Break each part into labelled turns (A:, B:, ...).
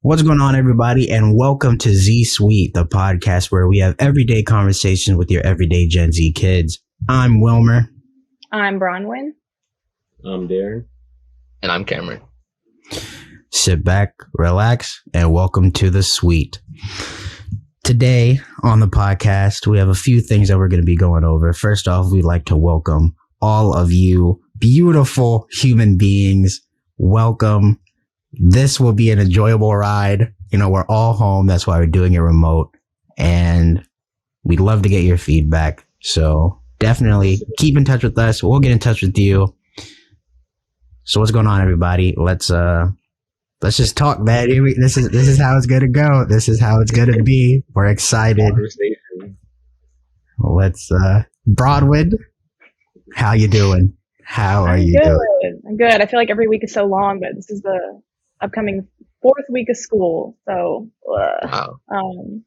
A: What's going on, everybody, and welcome to Z Suite, the podcast where we have everyday conversations with your everyday Gen Z kids. I'm Wilmer.
B: I'm Bronwyn.
C: I'm Darren.
D: And I'm Cameron.
A: Sit back, relax, and welcome to the suite. Today on the podcast, we have a few things that we're going to be going over. First off, we'd like to welcome all of you beautiful human beings. Welcome. This will be an enjoyable ride. You know, we're all home. That's why we're doing it remote. And we'd love to get your feedback. So definitely keep in touch with us. We'll get in touch with you. So what's going on, everybody? Let's just talk, man. This is how it's gonna go. This is how it's gonna be. We're excited. Let's Broadwood, how you doing? How are you doing?
B: I'm good. I feel like every week is so long, but this is the upcoming 4th week of school, so
D: Wow.
B: a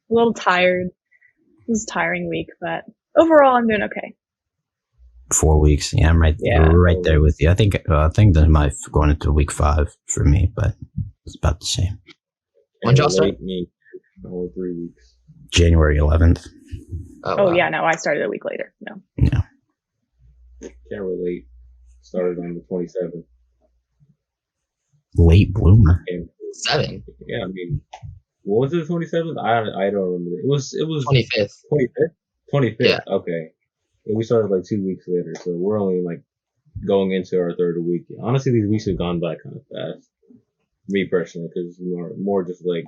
B: little tired. It was a tiring week, but overall I'm doing okay.
A: 4 weeks. Yeah, I'm right there with you. I think that might going into week 5 for me, but it's about the same.
D: When y'all start?
C: Me, only 3 weeks.
A: January 11th.
B: Oh, wow. Yeah, no, I started a week later. No.
A: Yeah.
C: Can't relate. Started on the 27th.
A: Late bloomer.
D: 7.
C: Yeah, I mean, what was it? 27th? I don't remember. It was
D: 25th.
C: 25th.
D: Yeah.
C: Okay. And we started like 2 weeks later, so we're only like going into our third week. Honestly, these weeks have gone by kind of fast. Me personally, because we are more just like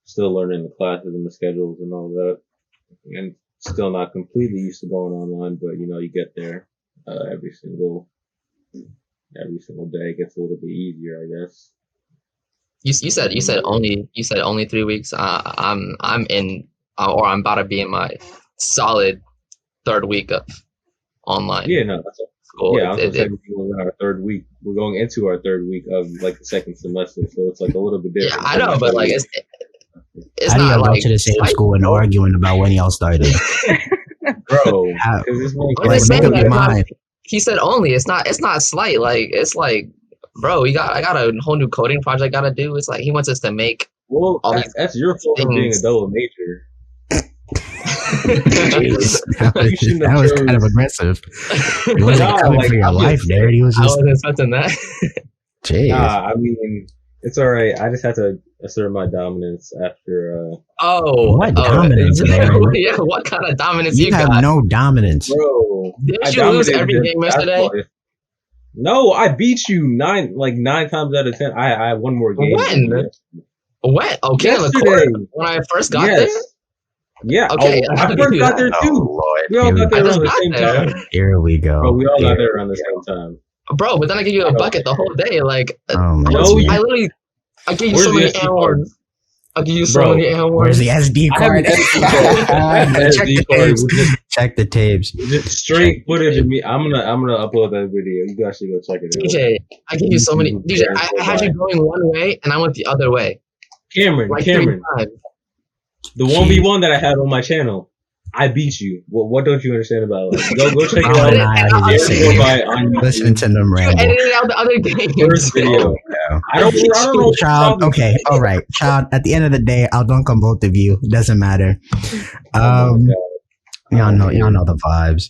C: still learning the classes and the schedules and all that, and still not completely used to going online. But you know, you get there every single day. It gets a little bit easier, I guess.
D: You said only 3 weeks. I'm about to be in my solid 3rd week of online.
C: Yeah, no, that's
D: school.
C: Yeah, we're in our 3rd week. We're going into our 3rd week of like the 2nd semester, so it's like a little bit different.
D: Yeah, I know, but like it's
A: How do
D: not
A: y'all
D: like
A: go to the same school and arguing about when y'all started?
C: Bro,
A: make up your mind.
D: He said only. It's not slight. Like it's like, bro, I got a whole new coding project I gotta do. It's like he wants us to make.
C: Well, that's your fault for being a double major.
A: Jeez, that was kind of aggressive. He wasn't coming for your life, Darren. He was just.
D: I wasn't expecting that.
A: Jeez.
C: I mean, it's all right. I just had to assert my dominance after.
A: What dominance, Darren?
D: Yeah, what kind of dominance
A: you have
D: got?
A: No dominance,
C: bro.
D: Didn't you lose every game yesterday?
C: No, I beat you 9 times out of 10. I had one more game.
D: When? Okay,
C: yesterday.
D: When I first got there.
C: Yeah.
D: Okay.
C: I first got there too.
A: Lord.
C: We all got there around the same time.
A: Here we go.
C: Bro, we all got there around the same time.
D: Bro, but then I give you a bucket the whole day. Like, I give you so many awards. I give you so many awards.
A: Where's the SD card? Check the tapes.
C: Just straight footage of me. I'm gonna upload that video. You guys should go check it out.
D: DJ, I give you so many. DJ, I had you going one way and I went the other way.
C: Cameron. The 1v1 that I had on my channel, I beat you. What don't you understand about it? Go check it out.
A: Listen to them ramble.
D: Edited out the other game.
C: First video. I don't know.
A: Child, okay, all right. Child, at the end of the day, I'll dunk on both of you. It doesn't matter. Y'all know the vibes.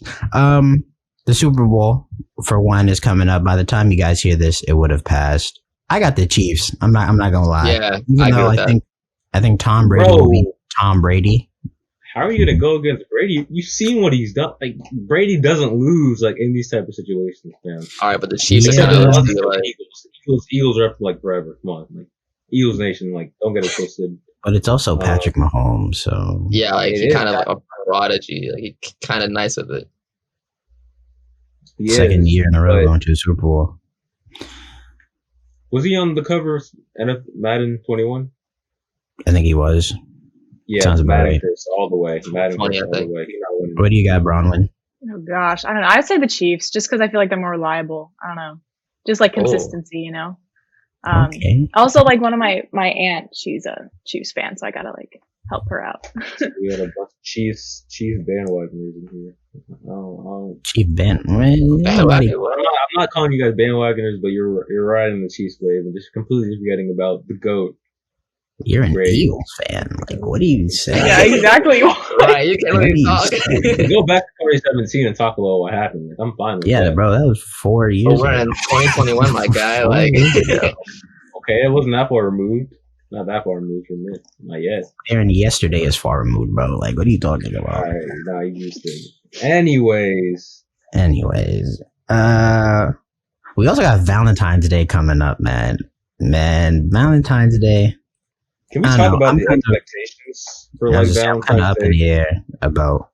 A: The Super Bowl, for one, is coming up. By the time you guys hear this, it would have passed. I got the Chiefs. I'm not gonna lie.
D: Yeah,
A: even though I think Tom Brady will be Tom Brady.
C: How are you gonna go against Brady? You've seen what he's done. Like Brady doesn't lose like in these type of situations, man.
D: All right, but the Chiefs are kind of
C: Eagles are up for like forever. Come on, like Eagles Nation. Like don't get it twisted.
A: But it's also Patrick Mahomes, so
D: yeah, like he kind of like a prodigy. Like he kind of nice with it.
A: Second year in a row going to the Super Bowl.
C: Was he on the cover of Madden 21?
A: I think he was.
C: Yeah,
A: sounds about right.
C: All the way. Madden
D: 20,
C: all the way.
A: What do you got, Bronwyn?
B: Oh gosh, I don't know. I'd say the Chiefs, just because I feel like they're more reliable. I don't know, just like consistency, you know.
A: Okay.
B: Also, like one of my aunt, she's a Chiefs fan, so I gotta like help her out.
C: We got a bunch of Chiefs bandwagoners in here.
A: Chief Ben.
C: I'm not calling you guys bandwagoners, but you're riding the Chiefs wave and just completely forgetting about the GOAT,
A: You're an
C: Great.
A: Eagles fan. Like, what do you say?
B: Yeah, exactly.
D: Right, you can't
A: What
D: really
A: do you
D: talk.
A: say?
C: Go back to 2017 and talk about what happened. Like, I'm fine with
A: Yeah,
C: that.
A: bro, that was 4
D: But
A: years
D: we're
A: ago.
D: in 2021, my guy.
A: 4
D: Like,
A: years ago.
C: Okay, it wasn't that far removed. Not that far removed from it. Not yet.
A: Aaron, yesterday is far removed, bro. Like, what are you talking about?
C: Alright, now you used to. Anyways.
A: Anyways, we also got Valentine's Day coming up, man. Valentine's Day.
C: Can we
A: I
C: talk
A: don't know,
C: about
A: I'm
C: the
A: kind of-
C: expectations for
A: I was
C: like
A: just saying, I'm kind of
C: Valentine's
A: up in
C: Day?
A: the air about,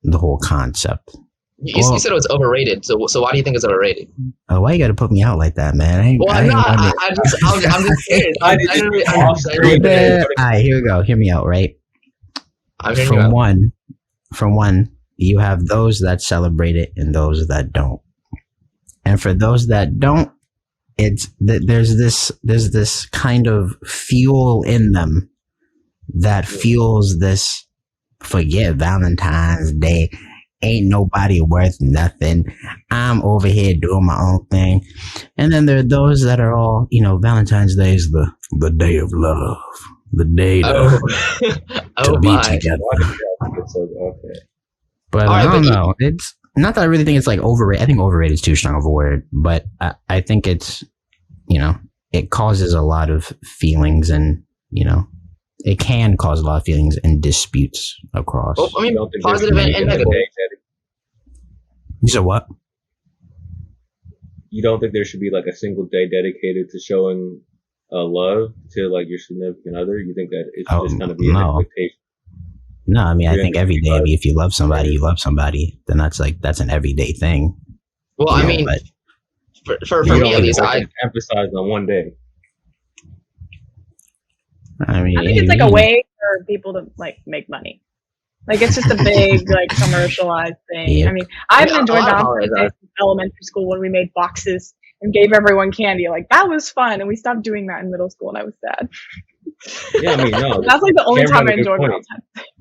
A: the whole concept.
D: you said it was overrated. So why do you think it's overrated?
A: Why you got to put me out like that, man? I ain't done it.
D: I'm just curious. I'm
A: All right, here we go. Hear me out, right?
D: hearing you out.
A: From one, you have those that celebrate it and those that don't. And for those that don't, it's there's this kind of fuel in them that fuels this. Forget Valentine's Day. Ain't nobody worth nothing. I'm over here doing my own thing. And then there are those that are all, Valentine's Day is the day of love. The day to be together.
C: Okay.
A: But
D: All right,
A: I don't
D: but
A: know. It's not that I really think it's like overrated. I think overrated is too strong of a word, but I think it's, it causes a lot of feelings and, it can cause a lot of feelings and disputes across.
D: Well, I mean,
C: You don't think
D: positive
C: there should
D: and
C: be a
D: negative.
C: day
A: You said what?
C: You don't think there should be like a single day dedicated to showing love to like your significant other? You think that it's just kind of be an
A: No.
C: expectation?
A: No, I mean, I
C: Yeah.
A: think every day, if you love somebody, you love somebody, then that's an everyday thing.
D: Well, I mean,
A: but
D: for
C: You
D: me
C: don't
D: at
C: think
D: least,
C: it's like emphasized on one day.
A: I mean,
B: I think it's like a way for people to like make money. Like it's just a big like commercialized thing.
A: Yep.
B: I mean, I've
D: Yeah,
B: enjoyed
D: a lot of
B: Valentine's Day
D: holidays
B: since elementary school when we made boxes and gave everyone candy. Like that was fun, and we stopped doing that in middle school, and I was sad.
C: Yeah, I mean, no.
B: That's like the only
C: Cameron
B: time
C: had
B: I
C: a good
B: enjoyed
C: point.
B: Valentine's.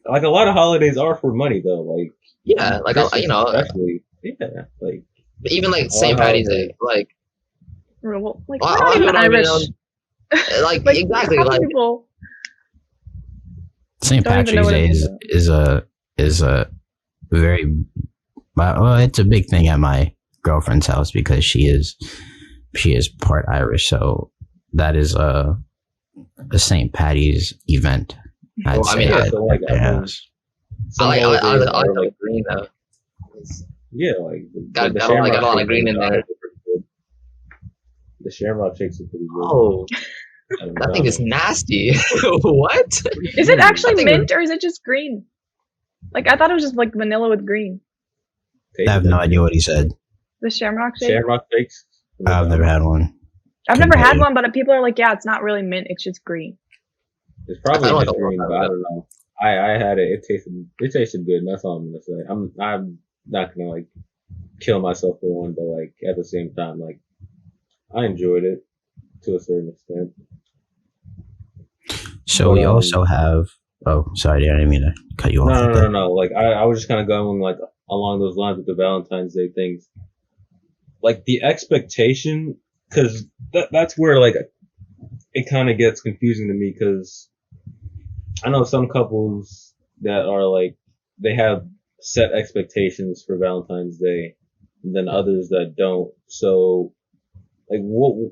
C: Like a lot of holidays are for money though. Like
D: yeah, like
C: Christmas especially. Yeah, like
D: even like
C: lot
D: St.
C: of
D: Patty's
C: holidays.
D: Day, like
B: Well, like
D: a
B: we're
D: lot
B: not
D: of
B: even
D: people don't even
B: Irish.
D: like
B: Like
D: exactly
B: half the
D: like
B: people
A: St.
B: don't even know
A: Patrick's
B: what
A: Day
B: it is.
A: is a very well, it's a big thing at my girlfriend's house because she is part Irish, so that is a St. Patty's event. I'd
D: Well, I
A: say
D: mean,
A: at
C: so like
A: their
C: I
A: house.
C: some
D: I
C: holidays
D: like
C: are
D: the
C: like
D: green though.
C: yeah, like
D: Got
C: the
D: a lot
C: Shamrock
D: of
C: Shakes
D: green in
C: are
D: there.
C: pretty good. The Shamrock Shakes are pretty good.
D: Oh,
C: at
D: that thing is
C: McDonald's.
D: nasty. What?
B: Is it actually
D: I think
B: mint or is it just green? Like I thought it was just like vanilla with green.
A: I have no idea what he said.
B: The Shamrock Shake.
C: Shamrock Shakes.
A: I've never had one.
B: I've
A: Couldn't
B: never
A: tell
B: had
A: you.
B: one, but people are like, yeah, it's not really mint. It's just green.
C: It's probably
D: I don't like
C: just
D: a
C: green,
D: lot
C: but
D: of
C: I
D: it.
C: don't know. I had it. It tasted good. And that's all I'm gonna say. I'm not gonna like kill myself for one, but like at the same time, like I enjoyed it to a certain extent.
A: So
C: But,
A: we also have. Oh, sorry, I didn't mean to cut you off.
C: No. Like I was just kind of going like along those lines with the Valentine's Day things. Like the expectation, because that's where like it kind of gets confusing to me because I know some couples that are like they have set expectations for Valentine's Day, and then others that don't. So like what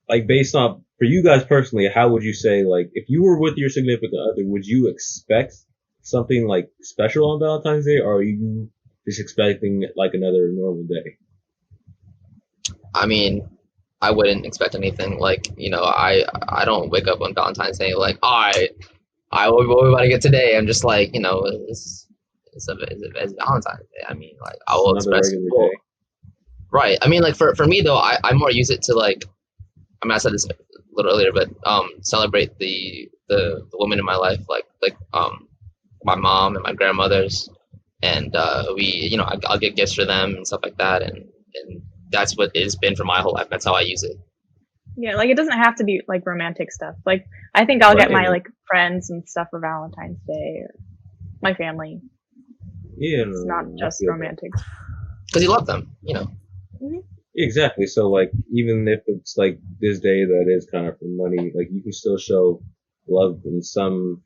C: like based on for you guys personally, how would you say like if you were with your significant other, would you expect something like special on Valentine's Day, or are you just expecting like another normal day?
D: I mean, I wouldn't expect anything. Like, I don't wake up on Valentine's Day like, all right, what we about to get today? I'm just like, it's Valentine's Day. I mean, like, I will
C: Another
D: express.
C: regular day.
D: Right. I mean, like for me though, I more use it to like. I mean, I said this a little earlier, but celebrate the women in my life, like my mom and my grandmothers, and I'll get gifts for them and stuff like that, and that's what it's been for my whole life. That's how I use it.
B: Yeah, like it doesn't have to be like romantic stuff. Like I think I'll get
C: Right.
B: my like friends and stuff for Valentine's Day or my family.
C: Yeah,
B: It's not just romantic.
D: Because you love them,
B: Mhm.
C: Exactly. So like, even if it's like this day that is kind of for money, like you can still show love in some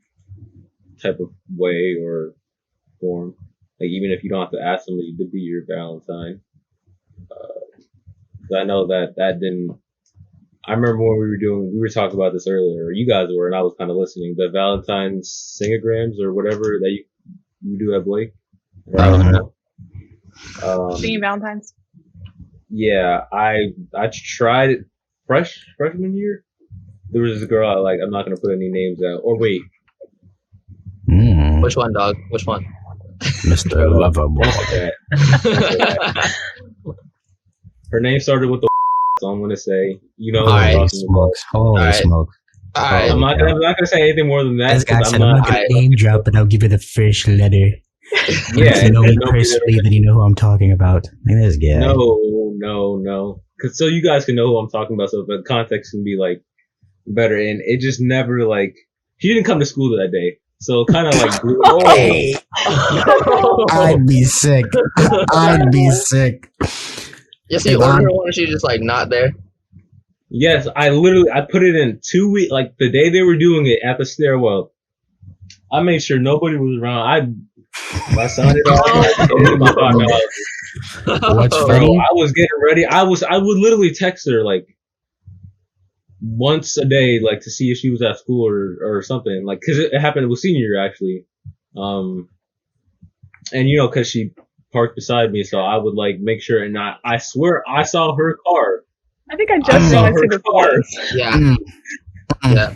C: type of way or form. Like even if you don't have to ask somebody to be your Valentine. 'Cause I know that didn't. I remember when we were talking about this earlier, or you guys were, and I was kind of listening. The Valentine's singograms or whatever that you do at Blake.
B: Singing Valentine's.
C: Yeah, I tried it freshman year. There was this girl I like. I'm not gonna put any names out. Or wait,
D: Which one, dog? Which one?
A: Mr. Loverboy.
C: Her name started with the so I'm gonna say, you know,
D: All right.
C: what I'm
A: Holy
C: talking about.
A: smokes. Holy
D: Alright.
A: smokes.
D: All right.
C: I'm not gonna say anything more than that.
A: This guy
C: 'Cause
A: said, I'm not going to name drop, but I'll give you the first letter.
C: Yeah,
A: If you know me
C: no,
A: personally, then you know who I'm talking about. Like this guy.
C: no. Cause so you guys can know who I'm talking about, so the context can be like better. And it just never like she didn't come to school that day, so kind of like blew
A: Hey, I'd be sick. I'd be sick.
D: Yes, you ordered her one, and she's just like not there.
C: Yes, I put it in 2 weeks, like the day they were doing it at the stairwell. I made sure nobody was around. I signed it off. In my $5.
A: What's
C: Bro,
A: funny?
C: I was getting ready. I would literally text her like once a day, like to see if she was at school or something. Like, cause it happened with senior year actually. And you know, cause she parked beside me, so I would like make sure. And I swear I saw her car.
B: I think I just saw
C: her
B: the
C: car.
D: Yeah. Yeah.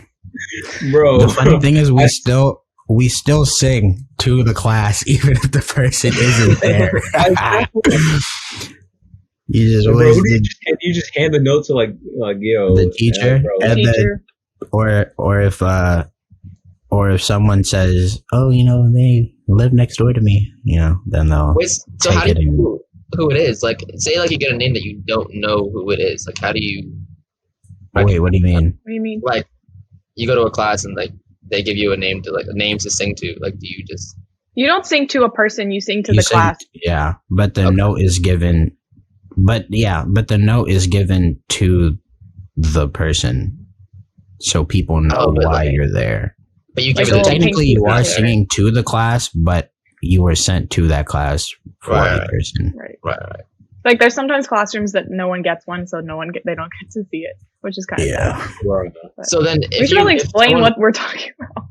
C: Bro.
A: The funny thing is, we still sing to the class, even if the person isn't there. You just
C: Bro,
A: always
C: you just hand the note to like yo
A: the teacher,
C: bro.
A: and
B: Teacher.
A: then, or if someone says, "Oh, you know, they live next door to me," you know, then they'll
D: Wait, so how
A: take
D: do
A: it
D: you
A: in.
D: know who it is? Like, say like you get a name that you don't know who it is. Like, how do you?
A: Wait, what do you mean?
B: What do you mean?
D: Like, you go to a class and like they give you a name to sing to. Like, do you just?
B: You don't sing to a person. You sing to
A: You
B: the
A: sing-
B: class.
A: Yeah, but the
D: Okay.
A: note is given. But the note is given to the person, so people know
D: Oh, but
A: why
D: like-
A: you're there.
D: But you
B: Like
D: give
B: a
D: it to
B: little
A: Technically,
B: pinky
A: you are
B: finger.
A: singing to the class, but you were sent to that class for
D: Right.
A: a person.
B: Right.
D: Right.
B: Like there's sometimes classrooms that no one gets one, so they don't get to see it, which is kind of
A: Yeah.
C: Bro.
D: So then,
B: We should probably explain what we're talking about.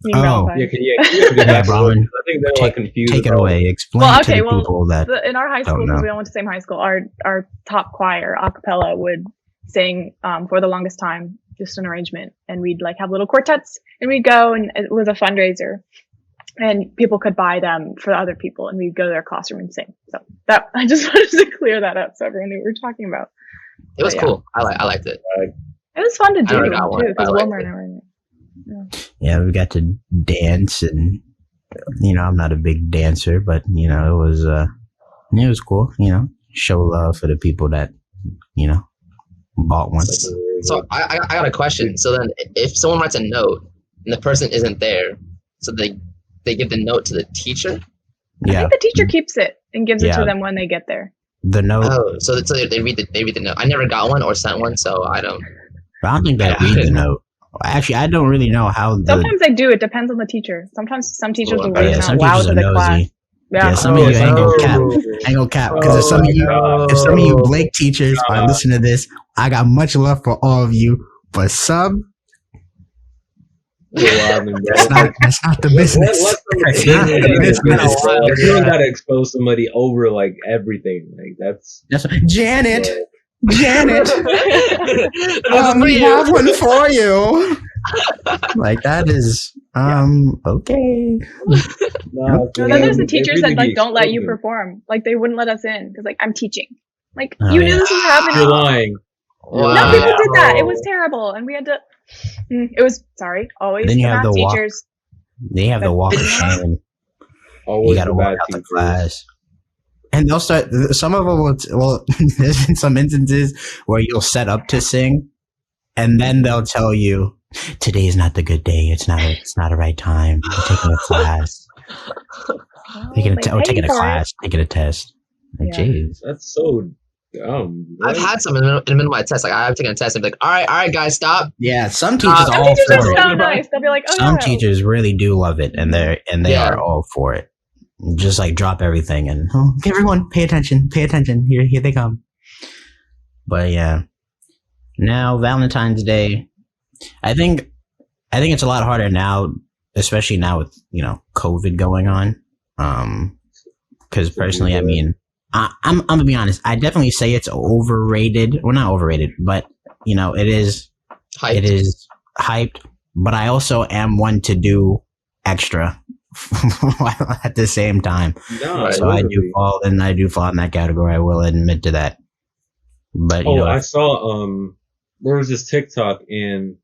B: Singing
A: Oh.
B: Valentine's.
C: Yeah, you have to get
A: Yeah,
C: back to
A: Brian,
C: it. I think they're like confused.
A: Take it
C: about
A: away. Explain
B: Well,
A: to
B: okay,
A: the
B: well,
A: people that
B: In our high school,
A: Don't
B: because
A: know.
B: we all went to the same high school, our top choir, a cappella, would sing for the longest time, just an arrangement, and we'd like have little quartets, and we'd go, and it was a fundraiser, and people could buy them for other people, and we'd go to their classroom and sing. So that I just wanted to clear that up so everyone knew what we were talking about.
D: It was
B: Yeah.
D: cool. I liked it.
B: It was fun to do
D: already got one.
B: too, because
D: I liked
B: Wilmer
D: it.
B: and I were in it.
A: yeah, we got to dance, and I'm not a big dancer, but it was cool. Show love for the people that bought one.
D: So I got a question. So then, if someone writes a note and the person isn't there, so they give the note to the teacher.
B: I
A: Yeah,
B: think the teacher keeps it and gives it
A: Yeah.
B: to them when they get there.
A: the note.
D: Oh, so they read the note. I never got one or sent one, so I don't.
A: I don't think they
D: Yeah.
A: read the note. Actually, I don't really know how the.
B: Sometimes they do. It depends on the teacher. Sometimes some teachers will
D: Oh,
B: read
A: yeah,
B: them
A: some
B: out loud
A: teachers
B: to
A: are
B: the class.
A: nosy.
B: Yeah.
A: Yeah, some of you ain't gonna cap. Ain't gonna cap because if some of you Blake teachers are listening to this, I got much love for all of you. But some, that's not the business. That's not the business.
C: You don't gotta expose somebody over like everything. Like that's
A: Janet,
D: This is for
A: we
D: you.
A: have one for you. Like that is okay.
C: no,
B: Then there's the
C: it
B: teachers
C: really
B: that like
C: be
B: don't let you
C: exposing.
B: perform. Like they wouldn't let us in because like I'm teaching. Like
A: Oh,
B: you
A: yeah.
B: knew this was happening.
C: You're lying.
B: No,
D: Wow.
B: people did that. It was terrible, and we had to. It was always
A: Then you
B: the
A: have
B: math
A: the walk-
B: teachers.
A: They have the walk of shame. You
C: Always
A: gotta
C: the
A: walk
C: bad
A: out the
C: teachers.
A: class. And they'll start. Some of them will. There's been some instances where you'll set up to sing, and then they'll tell you, "Today is not the good day. It's not a right time. We're taking a class.
B: Well,
A: Taking
B: they
A: a
B: pay
A: taking a
B: for it.
A: class. Taking a test." Like,
B: Yeah.
A: jeez.
C: That's so What?
D: I've had some in the middle of my test. Like I've taken a test and be like, all right, guys, stop.
A: Yeah, some teachers
D: Some
A: are all
B: Teachers are
A: for
B: so
A: it.
B: nice. They'll be like, oh
A: Some
B: yeah.
A: teachers really do love it, and they
D: Yeah.
A: are all for it. Just like drop everything and okay, everyone, pay attention. Here they come. But yeah, now Valentine's Day. I think it's a lot harder now, especially now with COVID going on. Because personally, I mean, I'm gonna be honest. I definitely say it's overrated. Well, not overrated, but it is.
D: Hyped.
A: It is hyped. But I also am one to do extra at the same time.
C: No,
A: So I do fall in that category. I will admit to that. But
C: I saw there was this TikTok and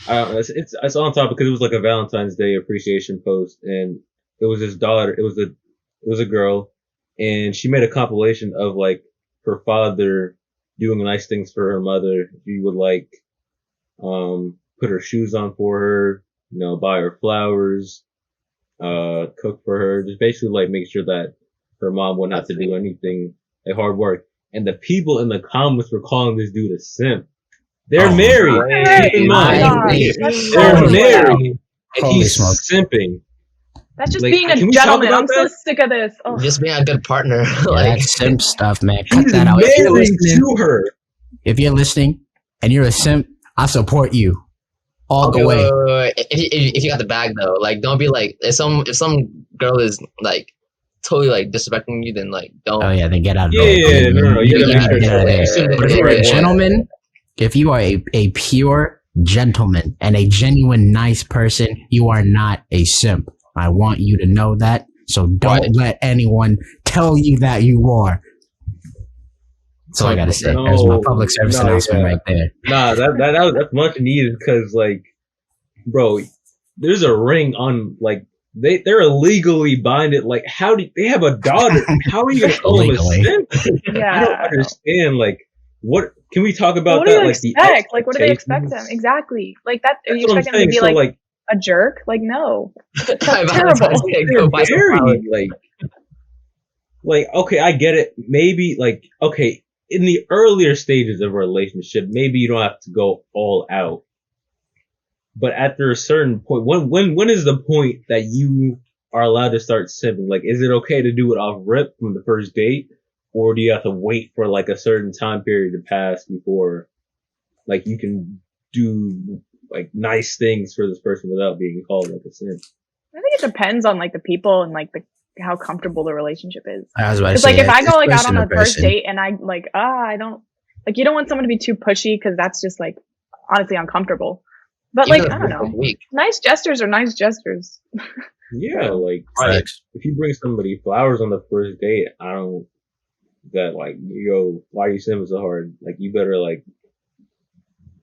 C: I saw on top because it was like a Valentine's Day appreciation post, and it was his daughter. It was a girl, and she made a compilation of like her father doing nice things for her mother. He would like put her shoes on for her, buy her flowers, cook for her, just basically like make sure that her mom wouldn't have to do anything like hard work. And the people in the comments were calling this dude a simp. They're married. Keep in mind, they're married, and he's simping.
B: That's just being a gentleman. I'm so sick of this. Oh.
D: Just being a good partner.
A: Like simp stuff, man. Cut
C: He's
A: that out.
C: married to her.
A: If you're listening and you're a simp, I support you all the way.
D: Wait. If you got the bag though, like don't be like if some girl is like totally like disrespecting you, then like don't.
A: Oh yeah, then get out of
C: there. Yeah, no, you gotta
A: get out of there. But if you're a
C: right.
A: gentleman, if you are a pure gentleman and a genuine nice person, you are not a simp. I want you to know that. So don't let anyone tell you that you are. That's all I gotta say. That's my public service announcement right there.
C: Nah, that's much needed because like, bro, there's a ring on like they're illegally binded. Like, how do they have a daughter? How are you gonna call him a simp?
B: Yeah,
C: I don't understand. Like, what can we talk about
B: what
C: that?
B: Do
C: like,
B: expect? Like, what do they expect them? Exactly. Like that. Are you expecting them to be
C: so,
B: like a jerk? Like, no. That's terrible.
C: Like, okay, I get it. Maybe like, okay, in the earlier stages of a relationship, maybe you don't have to go all out. But after a certain point, when is the point that you are allowed to start simping? Like, is it okay to do it off rip from the first date? Or do you have to wait for like a certain time period to pass before like you can do like nice things for this person without being called like a simp?
B: I think it depends on like the people and like how comfortable the relationship is.
A: I was about to
B: It's
A: say,
B: like if I go like out on a first
A: person.
B: date and I like I don't like, you don't want someone to be too pushy because that's just like honestly uncomfortable. But like, I don't know, nice gestures are nice gestures.
C: Yeah, like if you bring somebody flowers on the first date, I don't that like, yo, why are you simping so hard? Like, you better like.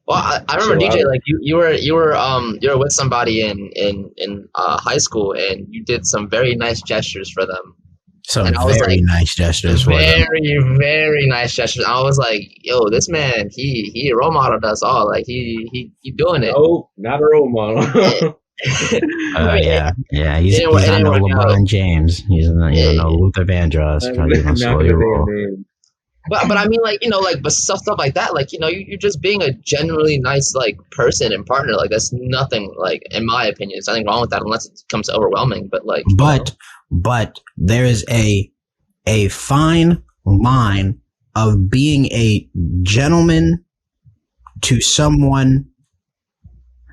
D: Well, I remember DJ, like you were with somebody in high school and you did some very nice gestures for them.
A: Some very nice gestures for them.
D: Very, very nice gestures. I was like, yo, this man, he role modeled us all. Like he doing it.
C: Oh, not a role model.
A: Yeah. He's not no LeBron James. He's not no Luther Vandross.
D: But I mean, like, like, but stuff like that, like, you're just being a genuinely nice, like, person and partner. Like, that's nothing, like, in my opinion, there's nothing wrong with that unless it comes to overwhelming. But like,
A: but there is a fine line of being a gentleman to someone.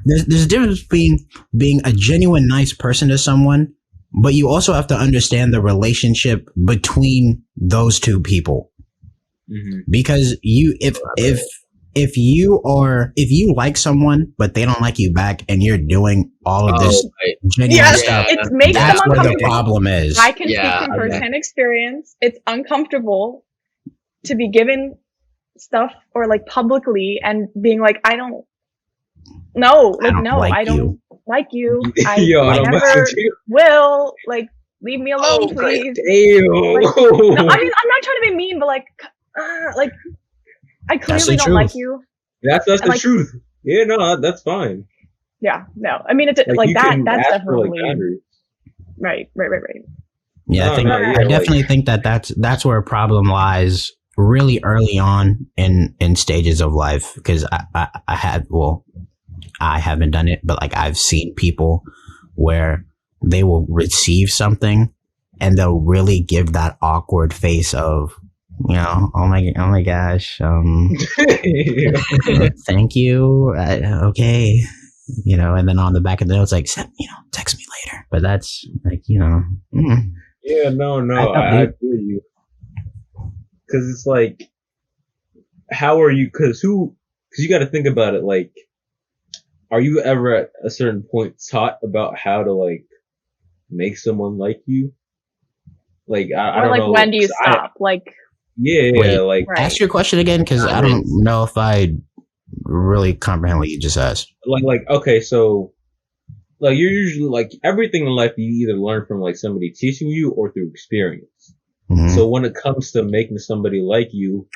A: There's a difference between being a genuine nice person to someone, but you also have to understand the relationship between those two people. Mm-hmm. Because if you like someone but they don't like you back and you're doing all of this genuine stuff,
B: it makes
A: that's
B: them
A: where
B: uncomfortable.
A: The problem is.
B: I can speak from firsthand experience. It's uncomfortable to be given stuff or like publicly and being like, I don't like you. I never will. Like, leave me alone, please. Like, no, I mean, I'm not trying to be mean, but like I clearly don't like you.
C: That's the truth. Yeah, no, that's fine.
B: Yeah, no. I mean, it's like that. That's definitely right.
A: Yeah, I definitely think that's where a problem lies really early on in stages of life, because I haven't done it, but like I've seen people where they will receive something and they'll really give that awkward face of, oh my gosh, thank you, okay, and then on the back of the notes like, text me later. But that's like,
C: Yeah, no, I feel you. Because it's like, how are you? Because you got to think about it. Like, are you ever at a certain point taught about how to like make someone like you? Like, I don't know.
B: When do you stop?
C: Yeah,
A: wait,
C: like.
B: Right.
A: Ask your question again, because I don't know if I really comprehend what you just asked.
C: Okay, so like you're usually like everything in life you either learn from like somebody teaching you or through experience.
A: Mm-hmm.
C: So when it comes to making somebody like you,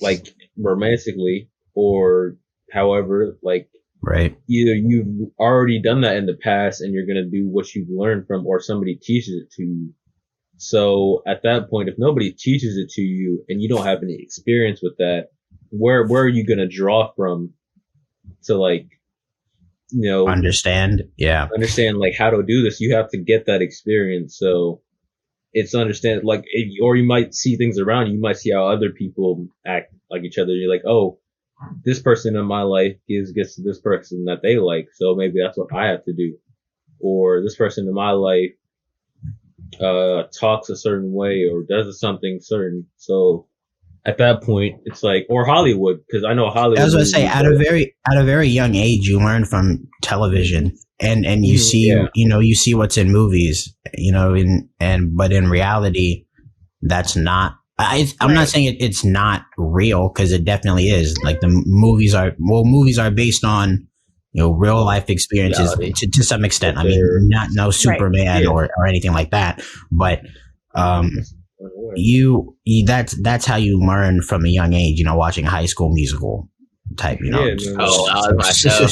C: like romantically or however, like
A: right,
C: either you've already done that in the past and you're gonna do what you've learned from, or somebody teaches it to you. So at that point, if nobody teaches it to you and you don't have any experience with that, where are you gonna draw from to like,
A: understand
C: like how to do this? You have to get that experience. So it's understand like, or you might see things around you. You might see how other people act like each other. You're like, oh, this person in my life gets to this person that they like, so maybe that's what I have to do. Or this person in my life talks a certain way or does something certain. So at that point, it's like, or Hollywood, because I know Hollywood.
A: I was going to say, at a very young age, you learn from television, and you see, you see what's in movies, but in reality, that's not. I'm not saying it's not real, because it definitely is. Like the movies are based on, real life experiences to some extent. I mean, not no Superman or anything like that, but that's how you learn from a young age. Watching High School Musical type. Sort of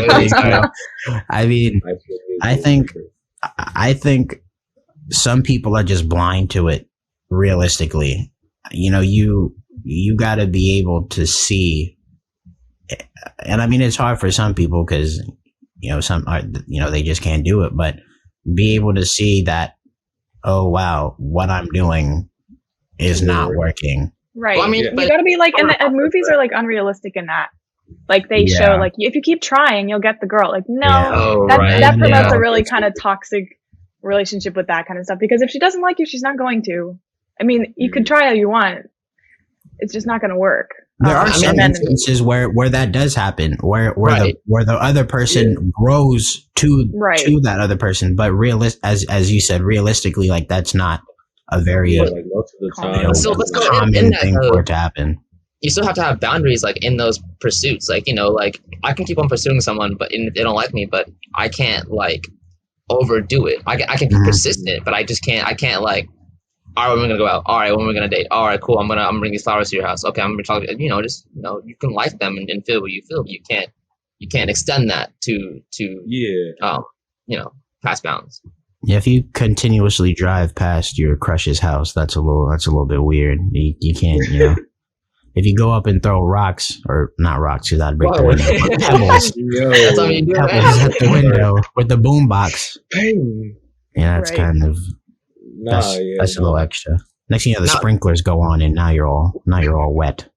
A: thing. I mean, I think some people are just blind to it. Realistically, you got to be able to see, and I mean it's hard for some people because some are they just can't do it, but be able to see that, oh wow, what I'm doing is not working.
B: Right. Well, I mean, you got to be like, and the movies are like unrealistic in that. Like they show like if you keep trying, you'll get the girl. Like that promotes a really kind of toxic relationship with that kind of stuff, because if she doesn't like you, she's not going to. I mean, you could try all you want. It's just not going to work.
A: There are some instances where that does happen, where the other person grows to that other person, but as you said, realistically, like that's not a very
C: like most of the time.
D: So let's go
A: common
D: in that,
A: thing for it to happen.
D: You still have to have boundaries, like in those pursuits. Like like I can keep on pursuing someone, but they don't like me, but I can't like overdo it. I can be persistent, but I can't like. All right, when we're gonna go out. All right, when we're gonna date. All right, cool. I'm bringing these flowers to your house. Okay, I'm gonna talk. You can like them and feel what you feel. But you can't extend that to past bounds.
A: Yeah, if you continuously drive past your crush's house, that's a little bit weird. You can't, if you go up and throw rocks, or not rocks, because I'd break the window, but pebbles.
D: That's what you do.
A: Pebbles at the window with the boombox. Yeah, that's kind of. That's a little extra. Next thing you know, the sprinklers go on, and now you're all wet.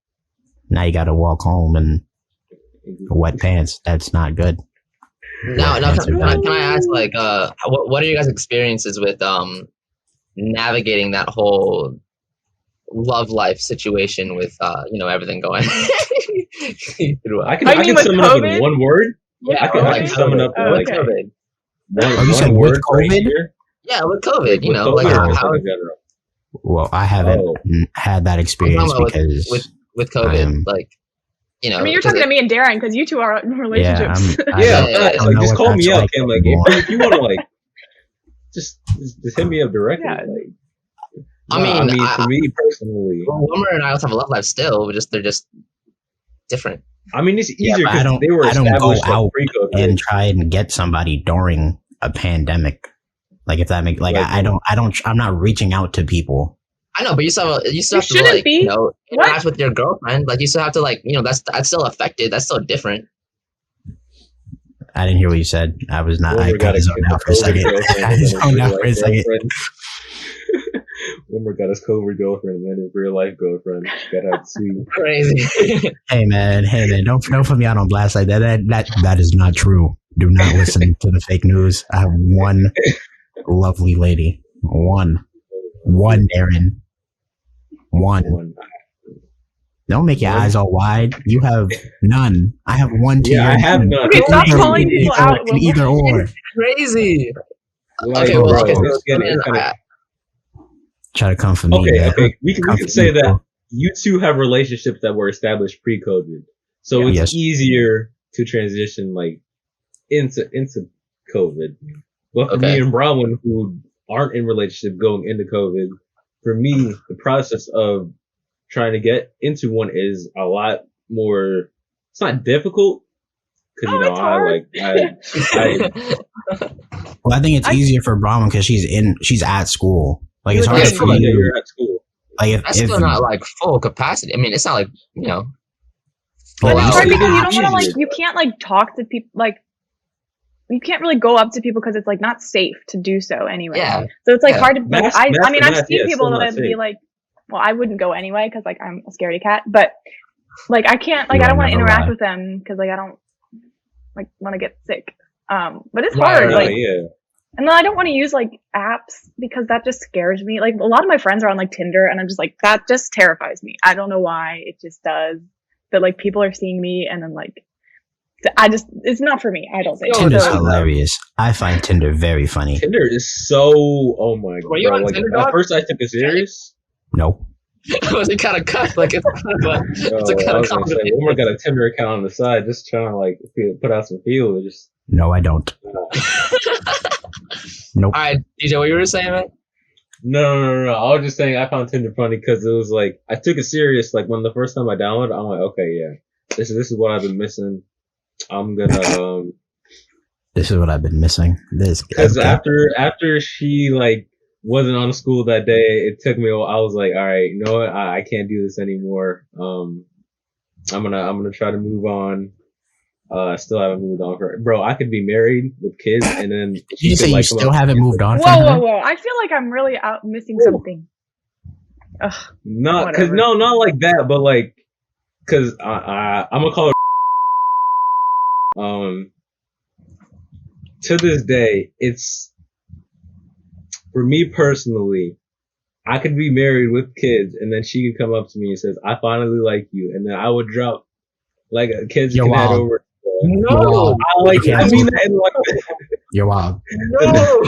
A: Now you got to walk home in wet pants. That's not good.
D: Now, can I ask, like, what are your guys' experiences with navigating that whole love life situation with everything going?
C: I can sum it up in one word.
D: Yeah,
C: I can sum it up in like
D: COVID.
C: One word.
A: COVID?
D: Yeah, with COVID,
A: Well, I haven't had that experience because
D: with COVID,
B: I mean, you're talking to me and Darren because you two are in relationships.
C: Just call me up and if you want to just hit me up directly. Yeah.
D: I mean,
C: for me personally,
D: Wilmer and I also have a love life still. They're just different.
C: I mean, it's easier because
A: I don't go out and try and get somebody during a pandemic. Like if that makes I'm not reaching out to people.
D: I know, but you still have to
B: shouldn't
D: like,
B: be.
D: interact with your girlfriend. Like you still have to like, that's still affected. That's still different.
A: I didn't hear what you said. I was not.
C: Wilmer
A: I got zoned out for a second. I zoned out for a second.
C: Wilmer got his COVID girlfriend and then his real life girlfriend. Gotta have two.
D: Crazy.
A: Hey man, don't put me out on blast like that. That is not true. Do not listen to the fake news. I have one lovely lady. One, Aaron. One. Don't make your eyes all wide. You have none. I have one to your
C: I have none.
B: Okay, stop calling people out.
A: Either or.
D: Crazy.
C: Like,
D: okay, well,
C: bro,
D: okay.
A: Try to come for me.
C: Okay. We can say that you two have relationships that were established pre-COVID, so it's easier to transition like into COVID. But for me and Bronwyn, who aren't in relationship going into COVID, for me, the process of trying to get into one is a lot more. It's not difficult because
B: it's hard.
A: Well, I think it's easier for Bronwyn because she's at school. Like it's hard for
C: you.
A: you.
C: You're at school.
A: Like
D: that's still not like full capacity. I mean, it's not like
B: But it's hard because you don't want to you can't talk to people you can't really go up to people because it's not safe to do so anyway.
D: Yeah.
B: So it's hard to I mean I've seen people that would be well, I wouldn't go anyway because I'm a scaredy cat, but I can't I don't want to interact with them because I don't want to get sick. But it's hard. And then I don't want to use apps because that just scares me. A lot of my friends are on Tinder, and I'm just that just terrifies me. I don't know why, it just does. That people are seeing me, and then it's not for me. I don't think
A: Tinder's hilarious. I find Tinder very funny.
C: Tinder is so god.
D: Were you on Tinder,
C: at first I took it serious.
A: Nope.
D: Was it kind of cut? It's a kind of complicated.
C: Wilmer got a Tinder account on the side, just trying to put out some feelers.
A: No, I don't. Nope.
D: All right, DJ, what you were saying, man?
C: No. I was just saying I found Tinder funny because it was I took it serious. When the first time I downloaded, I'm okay, yeah, this is what I've been missing. I'm gonna
A: This is what I've been missing.
C: Because after she wasn't on school that day, it took me. I was all right, you know what? I can't do this anymore. I'm gonna try to move on. I still haven't moved on for bro. I could be married with kids, and then
A: you say you still haven't moved on.
B: Whoa! I feel like I'm really out missing something. Ugh,
C: not because not like that, but because I'm gonna call her. To this day, it's for me personally. I could be married with kids, and then she could come up to me and says, "I finally like you," and then I would drop kids can head over.
D: No,
C: I mean that in
A: You're wild.
C: No,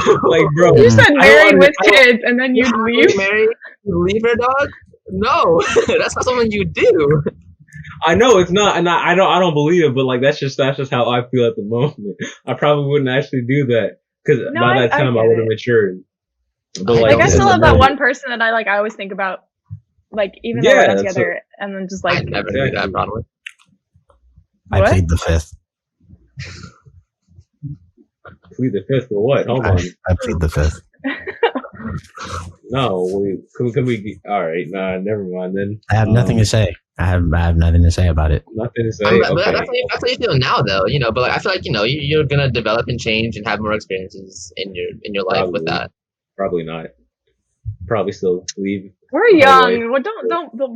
C: bro.
B: You said married with kids, and then you'd leave.
D: Married, leave your dog? No, that's not something you do.
C: I know it's not, and I don't believe it, but that's just how I feel at the moment. I probably wouldn't actually do that because by that time I would have matured. But
B: I still have that one person that I always think about, even though we're not together, and then just
D: I never knew that, Broadway.
A: I plead the fifth.
C: Plead the fifth for what? Hold on.
A: I plead the fifth.
C: No, can we? All right, nah, never mind then.
A: I have nothing to say. I have nothing to say about it.
C: Nothing to say.
D: But that's how you feel now, though. But I feel like you're gonna develop and change and have more experiences in your life with that.
C: Probably not. Probably still leave.
B: We're young. Well,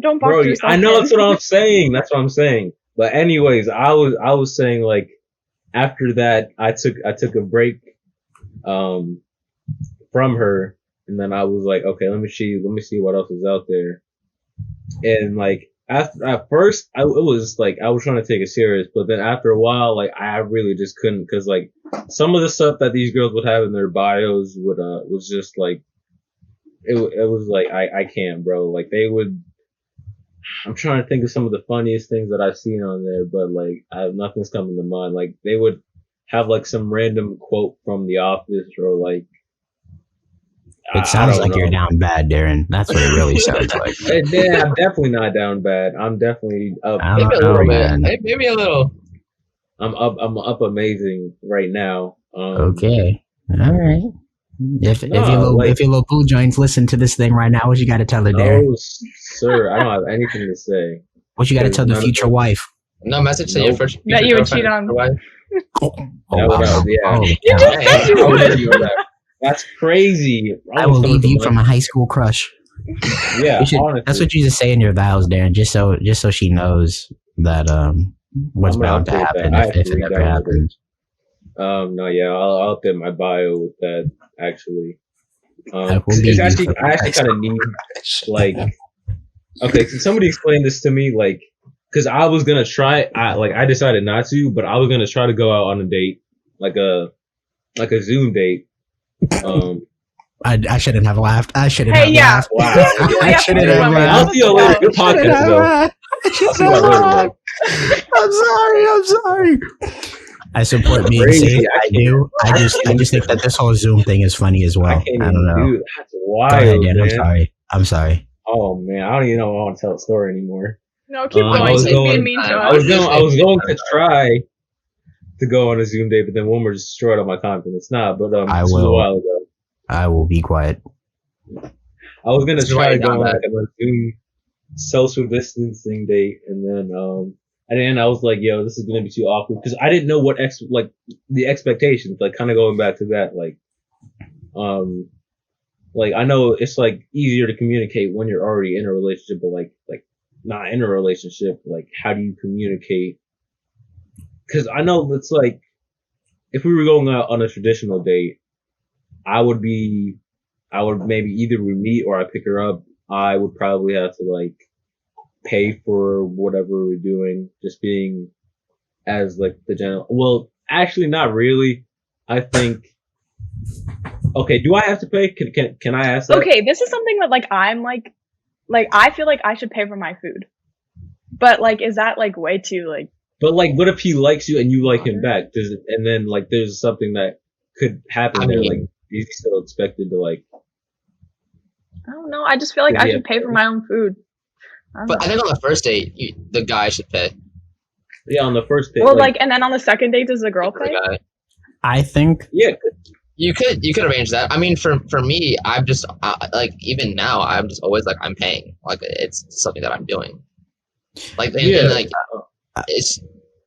B: don't box yourself.
C: I know that's what I'm saying. That's what I'm saying. But anyways, I was saying after that I took a break from her, and then I was okay, let me see what else is out there. And at first it was I was trying to take it serious, but then after a while I really just couldn't because some of the stuff that these girls would have in their bios was just it was I can't, bro. They would. I'm trying to think of some of the funniest things that I've seen on there, but nothing's coming to mind. They would have some random quote from The Office or
A: It sounds like you're down bad, Darren. That's what it really sounds like.
C: Yeah, I'm definitely not down bad. I'm definitely up.
D: Maybe a little, man. Maybe a little.
C: I'm up amazing right now.
A: Okay. All right. If
C: No,
A: your little blue joints listen to this thing right now, what you got to tell her there?
C: no, sir, I don't have anything to say.
A: What you got to
C: Because
A: tell the
C: none of
A: future
C: them-
A: wife?
D: No message to your
C: Nope.
D: first
B: That
D: future
B: you would
D: girlfriend
B: cheat
D: or
B: on.
D: wife?
A: Oh,
C: That would, yeah.
A: oh,
B: You just
D: Hey,
B: said you
C: I would
B: would.
C: hit you on that. That's crazy.
A: I will leave you from a high school crush.
C: Yeah, honestly.
A: That's what you just say in your vows, Darren, just so she knows that what's
C: I'm gonna
A: bound to
C: update
A: happen
C: that. I
A: if it
C: have to
A: ever
C: redownload it.
A: happens.
C: No, yeah, I'll update my bio with that actually.
A: I will
C: 'Cause
A: leave
C: it's
A: you
C: actually,
A: from
C: I actually kind of need like, okay, so somebody explain this to me, like, because I was gonna try, I decided not to, but I was gonna try to go out on a date, like a Zoom date.
A: I shouldn't have laughed. I shouldn't
B: Hey,
A: have
B: yeah.
A: laughed.
C: Wow.
A: I shouldn't have
C: I'll
A: laughed.
C: see you later. Good
A: I shouldn't
C: podcast,
A: have
C: though.
A: laughed. I
C: I'll
A: shouldn't
C: see you
A: have
C: later,
A: laughed. I'm sorry. I support being
C: Crazy.
A: safe.
C: I
A: I do. I just think that this whole Zoom thing is funny as well.
C: I can't
A: I
C: even
A: don't know.
C: do that. That's
A: Go ahead,
C: wild,
A: Dan.
C: man.
A: I'm sorry.
C: Oh man, I don't even know if I want to tell the story anymore.
B: No, keep
C: I
B: going.
C: was
B: Keep
C: going-
B: being mean to
C: I
B: us.
C: was going to try to go on a Zoom date, but then Wilmer just destroyed all my confidence. Nah, but
A: I
C: this was a
A: will.
C: while ago.
A: I will be quiet.
C: I was gonna
D: Just
C: try
D: write
C: to go
D: down
C: on
D: that.
C: like a Zoom social distancing date, and then I was like, yo, this is gonna be too awkward because I didn't know what the expectations, like kind of going back to that, like I know it's like easier to communicate when you're already in a relationship, but like not in a relationship, like how do you communicate? Because I know it's like if we were going out on a traditional date, I would maybe either we meet or I pick her up. I would probably have to like pay for whatever we're doing, just being as like the general. Well, actually, not really. I think. Okay, do I have to pay? Can I ask that?
B: Okay, this is something that like I'm like I feel like I should pay for my food. But like is that like way too like
C: But like, what if he likes you and you like him back? And then like there's something that could happen
D: I
C: there.
D: mean-
C: Like, is he still expected to like?
B: I don't know, I just feel like I
C: Yeah.
B: should pay for my own food. I don't
D: But I
B: know.
D: think on the first date, the guy should pay.
C: Yeah, on the first date.
B: Well, like, and then on the second date, does the girl
D: The
B: pay?
D: guy.
A: I think
C: yeah,
D: You could arrange that. I mean, for me, I'm just like even now, I'm just always like I'm paying. Like it's something that I'm doing. Like and like it's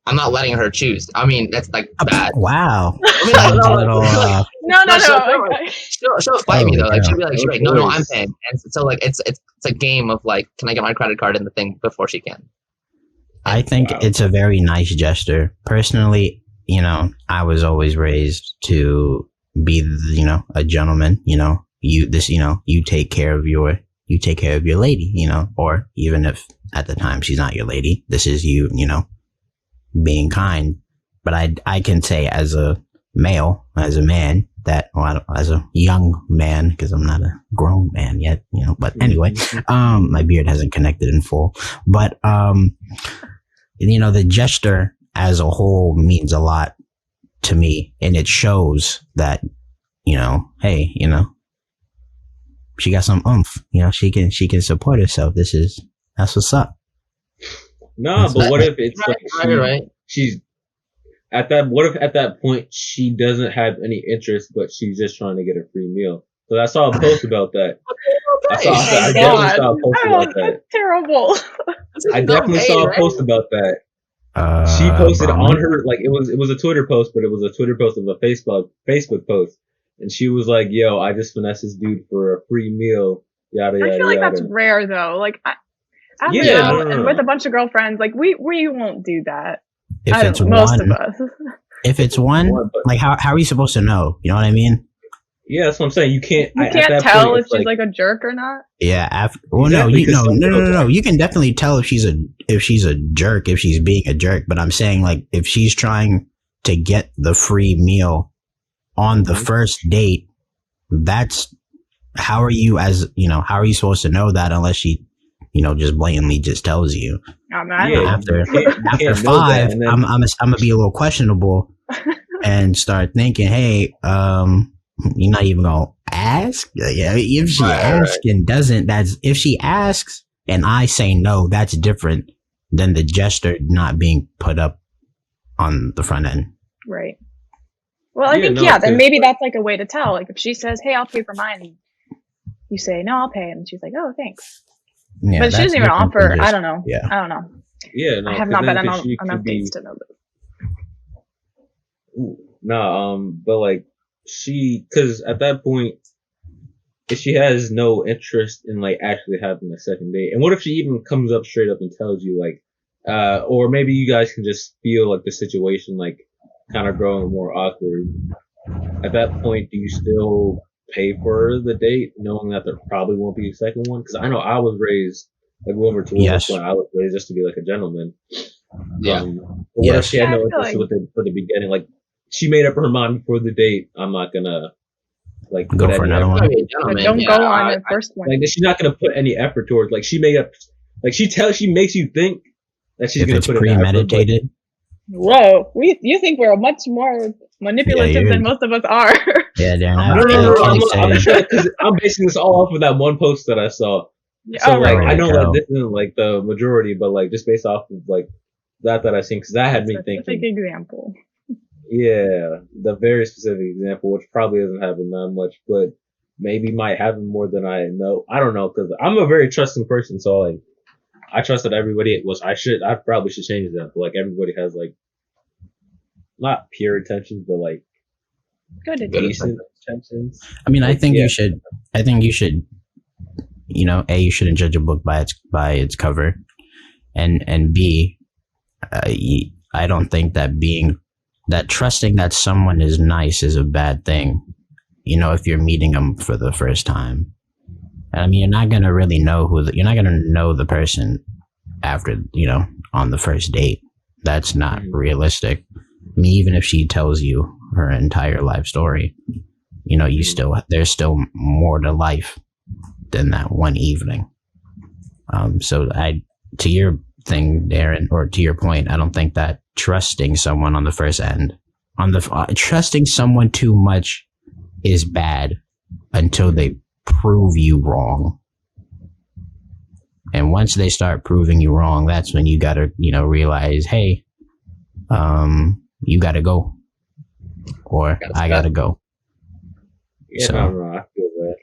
D: I'm not letting her choose. I mean, that's like bad.
A: wow.
D: I mean, like,
A: Sounds a
D: no,
A: little,
D: like,
B: No.
D: no, she'll fight me
A: Oh,
D: though. Like
A: yeah.
D: she'll be like,
C: Of
D: no,
C: course.
D: I'm paying. And so like it's a game of like, can I get my credit card in the thing before she can?
A: I think
C: Wow.
A: it's a very nice gesture. Personally, I was always raised to be, a gentleman. You take care of your lady. Or even if at the time she's not your lady, this is you. Being kind. But I can say as a male, as a man, that as a young man, because I'm not a grown man yet. But anyway, my beard hasn't connected in full. But the gesture as a whole means a lot to me, and it shows that hey, she got some oomph. She can support herself. That's what's up.
C: No, but what if it's like
D: Right.
C: she's at that? What if at that point she doesn't have any interest, but she's just trying to get a free meal? So I saw a post about that. I
B: Oh,
C: definitely saw a post
B: Oh,
C: about that.
B: that's terrible.
C: I definitely saw a post about that. She posted on her, like it was a Twitter post, but it was a Twitter post of a Facebook post, and she was like, "Yo, I just finessed this dude for a free meal." Yada
B: I
C: yada
B: feel like
C: yada.
B: that's rare though. Like I
C: Yeah,
B: don't know,
C: no.
B: and with a bunch of girlfriends, like we won't do that.
A: If
B: I
A: it's
B: don't know, most
A: one,
B: of us.
A: if it's one,
C: But-
A: like how are you supposed to know? You know what I mean?
C: Yeah, that's what I'm saying. You can't.
B: You
C: at
B: can't
C: that
B: tell
C: point,
B: if
C: it's
B: she's like a jerk or not.
A: Yeah.
C: Exactly, 'cause some girls
A: No.
C: are.
A: You can definitely tell if she's a jerk, if she's being a jerk. But I'm saying, like, if she's trying to get the free meal on the
C: Mhm.
A: first date, that's how are you supposed to know that unless she, just blatantly just tells you.
B: I mean, I
C: Yeah,
B: don't know.
A: After
C: you can't know that,
A: 5,
C: and then-
A: I'm gonna be a little questionable and start thinking, hey, you're not even gonna ask. Yeah, if she asks and doesn't, if she asks and I say no, that's different than the gesture not being put up on the front end.
B: Right. Well, I
C: Yeah,
B: think,
C: no,
B: then
C: 'cause-
B: maybe that's like a way to tell. Like if she says, "Hey, I'll pay for mine," you say, "No, I'll pay," and she's like, "Oh, thanks."
A: Yeah,
B: But she
A: that's
B: doesn't even
A: different than
B: offer. I
A: just-
B: don't know.
A: Yeah.
B: I don't know.
C: Yeah, no,
B: I have
C: 'cause
B: not
C: then
B: been on
C: she
B: enough
C: could be-
B: dates to know this.
C: No, but like because at that point, if she has no interest in like actually having a second date, and what if she even comes up straight up and tells you like, or maybe you guys can just feel like the situation like kind of growing more awkward. At that point, do you still pay for the date, knowing that there probably won't be a second one? Because I know I was raised like over to
A: Yes.
C: when I was raised just to be like a gentleman.
D: Yeah.
C: But what if she had
B: Yeah, I
C: no
B: feel
C: interest
B: like-
C: with it for the beginning? Like she made up her mind before the date. I'm not gonna like
A: Go
C: put
A: for
C: any
A: another
C: effort.
A: one.
D: Gotta be a
B: But
D: gentleman.
B: don't
D: Yeah,
B: go on
D: I-
B: the first one.
C: Like she's not gonna put any effort towards. Like she made up. Like she makes you think that she's
A: If
C: gonna
A: it's
C: put in effort, but-
A: premeditated,
B: Whoa, you think we're much more manipulative
A: you're-
B: than most of us are?
A: yeah, Darren.
C: I
A: I
C: don't
A: feel
C: know.
A: like
C: I'm
A: saying-
C: sure because I'm basing this all off of that one post that I saw. So
B: Oh,
C: like
B: right,
C: I know
A: right.
C: like this isn't like the majority, but like just based off of like that I seen, because that had me
B: Specific
C: thinking.
B: example.
C: Yeah, the very specific example, which probably doesn't happen that much, but maybe might happen more than I know. I don't know, because I'm a very trusting person, so like I trust that everybody was. I probably should change that, but like everybody has like not pure intentions, but like
B: Good.
D: Good.
C: decent intentions.
A: I mean, I think
C: Yeah.
A: you should. I think you should. You know, A, you shouldn't judge a book by its cover, and B, I don't think that trusting that someone is nice is a bad thing. You know, if you're meeting them for the first time, I mean, you're not gonna really know you're not gonna know the person after, on the first date. That's not realistic. I mean, even if she tells you her entire life story, there's still more to life than that one evening. So to your thing, Darren, or to your point, I don't think that trusting someone on the first end, trusting someone too much is bad until they prove you wrong. And once they start proving you wrong, that's when you gotta, realize, hey, you gotta go, or I gotta go.
C: Yeah,
A: So-
C: no, I feel that.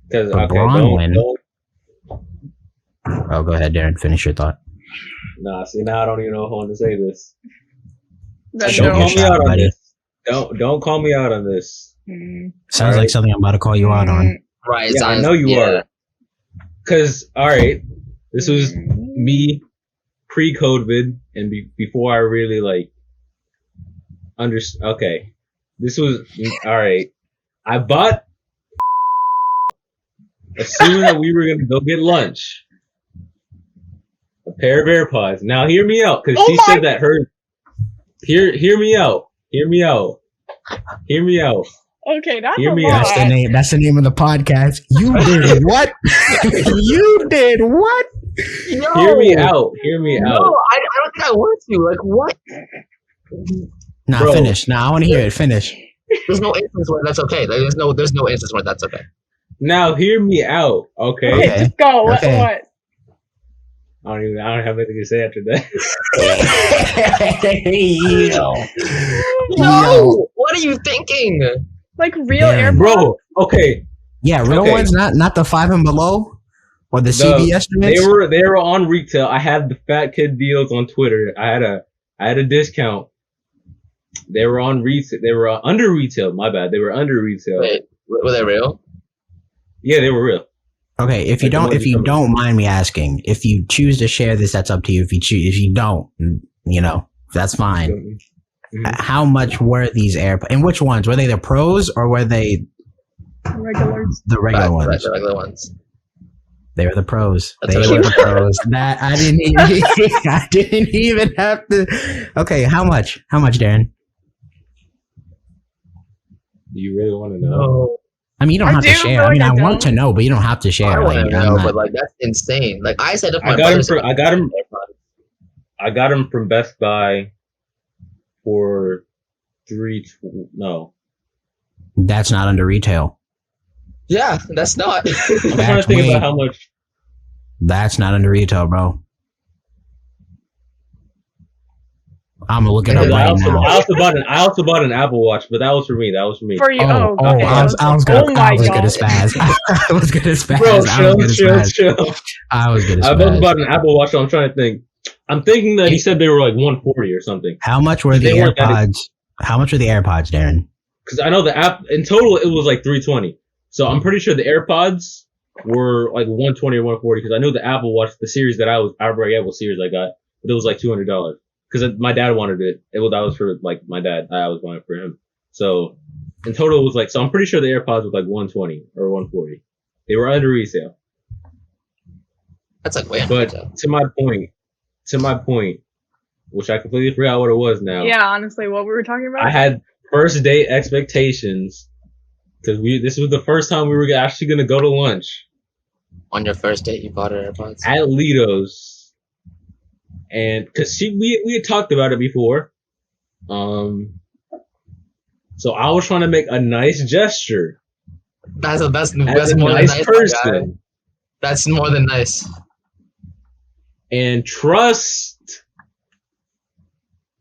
C: Because
A: But
C: okay,
A: Bronwyn-
C: don't.
A: Oh, go ahead, Darren. Finish your thought.
C: Nah, see now I don't even know if I want to say this.
B: But
A: Shoot
C: Don't
A: your
C: call me
A: shot,
C: out on
A: buddy.
C: this. Don't call me out on this.
A: Sounds
C: Alright.
A: like something I'm about to call you out on.
D: Right.
C: Yeah, I
D: sounds-
C: know you
D: yeah.
C: are. Cause all right, this was me pre-COVID and before I really like Okay, this was all right. I bought assuming that we were gonna go get lunch. A pair of AirPods. Now hear me out, cause
B: Oh
C: she
B: my-
C: said that her. Hear me out. Hear me out. Hear me out.
B: Okay, that's
C: Hear
B: a
C: me
B: lot.
C: out.
A: That's the name. That's the name of the podcast. You did what? You did what?
D: Yo,
C: Hear me out. Hear me
D: No,
C: out.
D: I don't think I want to. Like, what?
A: Nah,
C: Bro.
A: finish. Nah, I want to hear it. Finish.
D: There's no instance where that's okay. Like, there's no instance where that's okay.
C: Now hear me out, okay?
B: Okay,
A: Okay.
B: just go.
A: Okay.
B: What?
C: I don't have anything to say after that.
D: No, what are you thinking?
B: Like real
A: Yeah.
B: AirPods?
C: Bro, okay.
A: Yeah, real
C: Okay.
A: ones, not the 5 and below or the CVS
C: They
A: units.
C: were on retail. I had the fat kid deals on Twitter. I had a discount. They were on retail. They were under retail. My bad. They were under retail.
D: Wait, were they real?
C: Yeah, they were real.
A: Okay, if you
C: Like the
A: don't,
C: ones
A: if
C: you
A: you
C: come-
A: don't mind me asking, if you choose to share this, that's up to you. If you don't, that's fine.
C: Mhm.
A: How much were these AirPods? And which ones were they? The pros or were they
B: Regulars.
A: the regular ones?
D: Right, the regular ones.
A: They were the pros.
D: That's
A: They
D: what
A: were
D: she
A: the pros. That I didn't even. I didn't even have to. Okay, how much? How much, Darren?
C: Do you really want to know?
D: No,
A: I mean, you don't
B: I
A: have to
B: do,
A: share.
B: but
A: I mean,
B: like
A: I
B: I
A: want to
B: don't.
A: know, but you don't have to
D: I
A: share.
D: don't
A: Like,
D: want to
A: I'm
D: know,
A: not-
D: but like that's insane. Like I said, if my
C: I got
D: brother
C: him
D: said-
C: for. I got him from Best Buy for no.
A: that's not under retail.
D: Yeah, that's not.
C: I'm trying to
A: That's
C: think
A: way-
C: about how much.
A: That's not under retail, bro. I'm gonna look it up
C: Because
A: right now.
C: I also bought an Apple Watch, but that was for me. That was for me.
B: For you.
A: Oh,
B: Okay.
A: I was gonna,
B: Oh my
A: I was gonna
B: God.
A: spaz. I was gonna spaz.
C: Bro,
A: I was gonna spaz.
C: chill.
A: I was gonna
C: I both
A: spaz.
C: bought an Apple Watch, so I'm trying to think. I'm thinking that he said they were like 140 or something.
A: How much were the
C: They weren't that
A: AirPods? How much were the AirPods, Darren?
C: Because I know the app in total it was like 320. So I'm pretty sure the AirPods were like 120 or 140. Because I know the Apple Watch, the series that I forget what series I got, but it was like $200. Because my dad wanted it. That was for like my dad. I was buying it for him. So in total it was like. So I'm pretty sure the AirPods was like 120 or 140. They were under resale.
D: That's like way under
C: But
D: retail.
C: to my point, which I completely forgot what it was now.
B: Yeah, honestly, what we were talking about?
C: I had first date expectations because this was the first time we were actually gonna go to lunch
D: On your first date, you bought her AirPods.
C: at Lido's, and because we had talked about it before, so I was trying to make a nice gesture
D: That's
C: as
D: more
C: a
D: than
C: nice
D: nice, my guy.
C: person,
D: That's more than nice.
C: and trust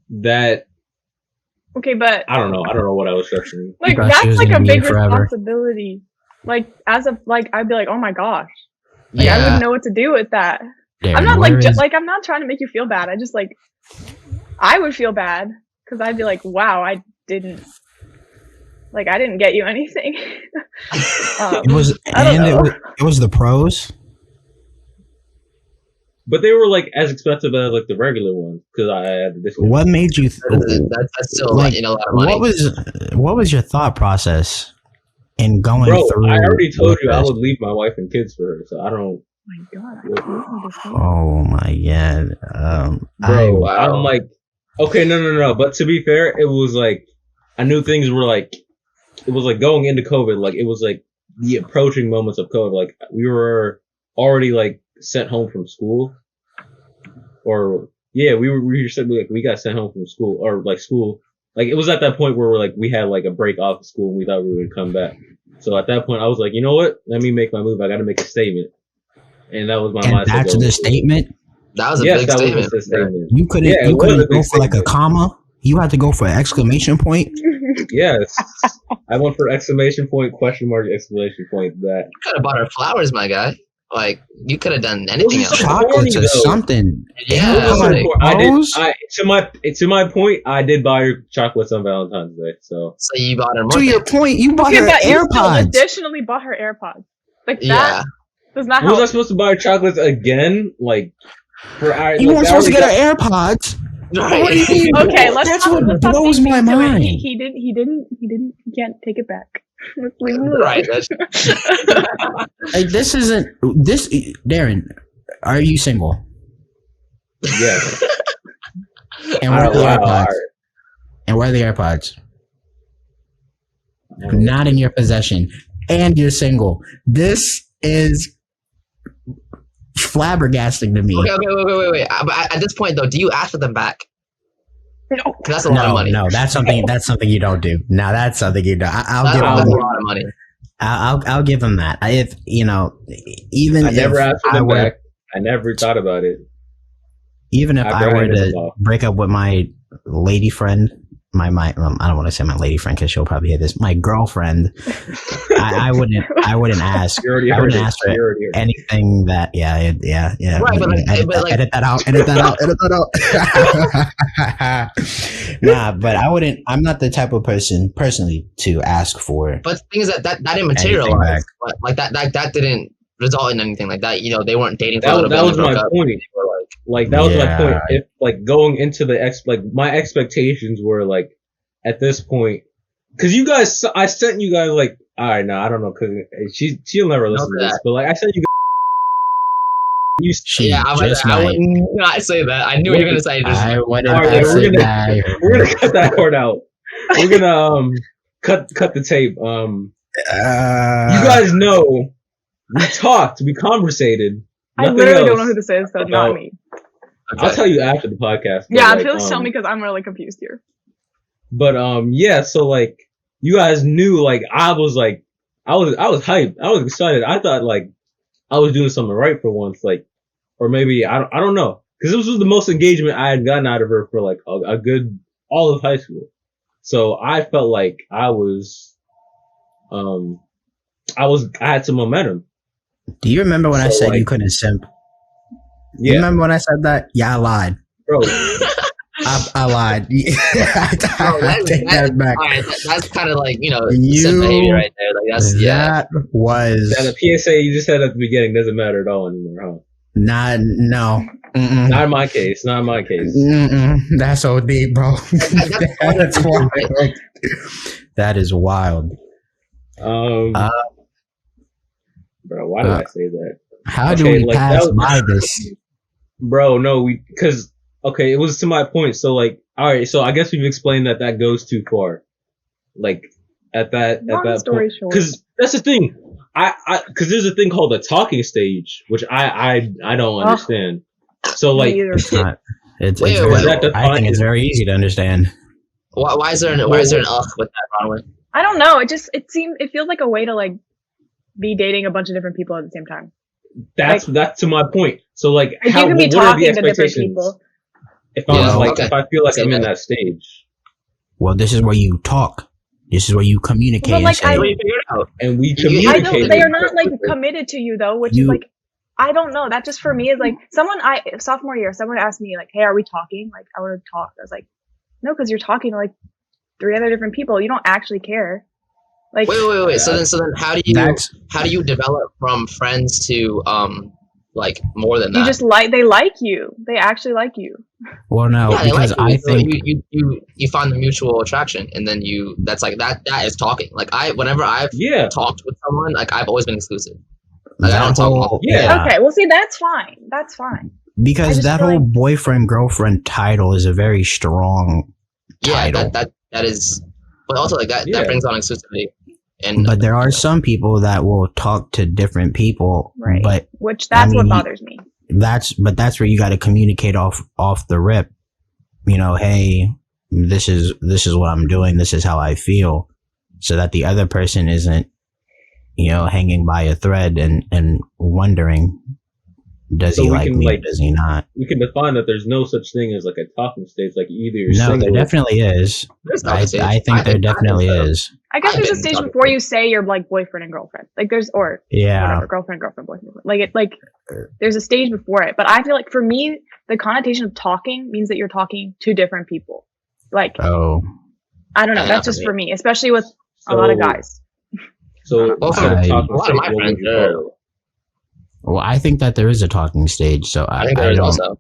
C: that
B: Okay, but
C: I don't know what I was trusting.
B: like
A: thought she
B: that's
A: was
B: like
A: gonna
B: a
A: be
B: big
A: here forever.
B: responsibility. Like as of like I'd be like, oh my gosh, like I
D: Yeah.
B: wouldn't know what to do with that.
A: Darren,
B: I'm not
A: where
B: like
A: is-
B: like I'm not trying to make you feel bad. I just like I would feel bad because I'd be like, wow, I didn't get you anything.
A: it was,
B: I don't
A: and
B: know.
A: it was the pros.
C: But they were like as expensive as like the regular ones because I had the discount.
A: What made you?
D: That's still
A: Like,
D: a lot of money.
A: what was your thought process in going
C: Bro,
A: through?
C: I already told you I
A: this?
C: would leave my wife and kids for her, so I don't.
B: Oh my god, I totally understand.
A: Oh my god,
C: Bro,
D: wow.
C: I'm like, okay, no. But to be fair, it was like I knew things were like, it was like going into COVID, like it was like the approaching moments of COVID. Like we were already like sent home from school, or yeah, we got sent home from school or like school. Like it was at that point where we had like a break off of school and we thought we would come back. So at that point, I was like, you know what? Let me make my move. I got to make a statement, and that was my
A: and
C: mindset.
A: that's
C: going
A: the
C: into it.
A: statement.
D: That was a
C: Yes,
D: big
C: that
D: statement.
C: was the statement.
A: You couldn't.
C: Yeah, it
A: you
C: was a
A: couldn't
C: big
A: go for like a
C: statement.
A: comma. You had to go for an exclamation point.
C: Yes, I went for exclamation point, question mark, exclamation point. That
D: You could have bought her flowers, my guy. Like you could have done anything
C: Those are
D: else.
C: so
A: Chocolates or
C: corny, though.
A: something.
D: Yeah,
C: Those are
D: like-
C: cool. To my point, I did buy her chocolates on Valentine's Day. So
D: So you bought her more
A: To your
D: things.
A: point, you bought
B: Okay,
A: her
B: but you still
A: AirPods.
B: additionally bought her AirPods. Like that
D: Yeah.
B: does not
C: was I
B: help.
C: supposed to buy her chocolates again? Like for our,
A: You
C: like,
A: weren't
C: I
A: supposed to
C: already
A: get her AirPods.
D: Right.
A: What do you mean?
B: Okay, let's
A: That's
B: not,
A: what
B: let's not
A: blows
B: take
A: my
B: things to it.
A: mind.
B: He didn't. He can't take it back. Let's leave him alone.
D: Right. That's,
A: Like this isn't this. Darren, are you single?
C: Yes.
A: And where are the
C: Wow,
A: AirPods?
C: alright.
A: And where are the AirPods? Not in your possession, and you're single. This is flabbergasting to me.
D: okay, wait. But at this point, though, do you ask for them back?
B: No.
D: 'Cause that's a lot of
A: No,
D: money.
A: no, that's something. That's something you don't do. Now that's something you do. I'll
D: That's
A: give
D: a
A: him.
D: lot of money.
A: I'll give him that. If you know, even
C: I never
A: if
C: asked for
A: I
C: them
A: were,
C: back. I never thought about it.
A: even if
C: I
A: I were
C: barely
A: to
C: know.
A: break up with my lady friend, my I don't want to say my lady friend because she'll probably hear this. My girlfriend, I wouldn't ask.
C: You already
A: I
C: heard
A: wouldn't
C: it.
A: ask for
C: You already heard it.
A: anything that. Yeah.
D: Right, but like-
A: edit,
D: but like-
A: edit that out. Edit that out. Nah, but I wouldn't. I'm not the type of person personally to ask for.
D: But the thing is that didn't
A: Anything
D: materialize. Like that didn't result in anything like that. You know, they weren't dating for a little bit.
C: That
D: and
C: was
D: they broke
C: my
D: up.
C: point.
D: They were like,
C: Like that was my
A: Yeah.
C: point. If like going into the my expectations were like at this point, because you guys, I sent you guys like, all right, no, I don't know, because she'll never listen to this, but like I sent you guys. You,
A: She
D: yeah, I
A: just
D: would
A: might.
D: not say that. I knew what you were gonna say. Just,
A: I wouldn't
C: All right,
A: say that.
C: we're gonna cut that part out. We're gonna cut the tape. You guys know we talked, we conversated.
B: I
C: Nothing
B: literally don't
C: else.
B: know who this is, so not me.
C: I'll tell you after the podcast. but,
B: Yeah,
C: like,
B: please tell me because I'm really confused here.
C: But yeah, so like you guys knew, like I was hyped. I was excited. I thought like I was doing something right for once, like, or maybe I don't know, because this was the most engagement I had gotten out of her for like a good all of high school. So I felt like I had some momentum.
A: Do you remember when I
C: So,
A: said
C: like,
A: you couldn't simp?
C: Yeah,
A: You remember when I said that? Yeah, I lied.
C: bro.
A: I lied. I take that back.
D: All right, that's kind of like simp
A: You,
D: behavior right there. Like that's
A: that
C: That
A: was
C: the PSA you just said at the beginning doesn't matter at all anymore, huh?
A: not, no. Mm-mm.
C: Not in my case. Not in my case.
A: Mm-mm. That's OD, bro. That's wild. That is wild.
C: Bro, why did I say that?
A: How do we pass by this?
C: Bro, no, because it was to my point. So like, all right, so I guess we've explained that goes too far. Like at that
B: story
C: point,
B: short.
C: because that's the thing. Because there's a thing called the talking stage, which I don't understand. So like,
A: It's not. It's
D: Wait,
A: very,
C: is that defined?
A: I think it's very easy to understand.
D: why is there an ugh with that, Bronwyn?
B: I don't know. It feels like a way to like be dating a bunch of different people at the same time.
C: That's to my point. So like,
B: Like, you can be
C: what are the
B: talking to different
C: expectations?
B: people.
C: If I'm
D: okay.
C: if I feel like
D: Same
C: I'm in
D: here.
C: that stage,
A: Well, this is where you talk. This is where you communicate
B: But, like,
A: and say,
D: What do you figure it out?
C: and we
D: You-
B: I
C: communicate.
B: don't. They are not like committed to you though, which is like, I don't know. That just for me is like sophomore year, someone asked me like, "Hey, are we talking?" Like, I would have talked. I was like, "No, because you're talking to like 3 other different people. You don't actually care." Like,
D: Wait. So then, how do you develop from friends to like more than that?
B: you just they like you. They actually like you.
A: well, no,
D: Yeah, they
A: because
D: like you.
A: I
D: So
A: think
D: you find the mutual attraction, and then that's like that is talking. Like whenever I've
C: Yeah.
D: talked with someone, like I've always been exclusive. Like I
A: that
D: don't talk
A: whole,
D: about
C: Yeah.
B: Okay, well, see, that's fine. That's fine. I
A: because
B: just
A: that
B: feel
A: whole
B: like-
A: boyfriend girlfriend title is a very strong
D: yeah,
A: title.
D: that is, but also like that
C: Yeah.
D: brings on exclusivity. And
A: But there are some people that will talk to different people,
B: Right.
A: but
B: Which that's
A: I
B: what
A: mean,
B: bothers me.
A: that's where you got to communicate off the rip. You know, hey, this is what I'm doing. This is how I feel, so that the other person isn't, hanging by a thread and wondering, does
C: So
A: he
C: we
A: like
C: can,
A: me?
C: like,
A: Or does he not?
C: We can define that there's no such thing as like a talking stage. Like either you're
A: No, there
C: single.
A: definitely is.
D: there's
A: I think there definitely is.
B: I guess
D: I've
B: there's a
D: been
B: stage
D: talking
B: before
D: to-
B: you say you're like boyfriend and girlfriend. Like there's
A: Yeah.
B: whatever, girlfriend, boyfriend. Like there's a stage before it. But I feel like for me, the connotation of talking means that you're talking to different people. Like
A: Oh.
B: I don't know.
D: Yeah,
B: That's
D: for
B: just
D: me.
B: for me, especially with a lot of guys.
C: So
D: Well,
C: instead of
A: I-
C: talking
D: a lot of my
C: stage, what would
D: friends
C: you
D: are-
C: call it?
A: Well, I think that there is a talking stage, so
D: I think there is
A: don't.
D: also.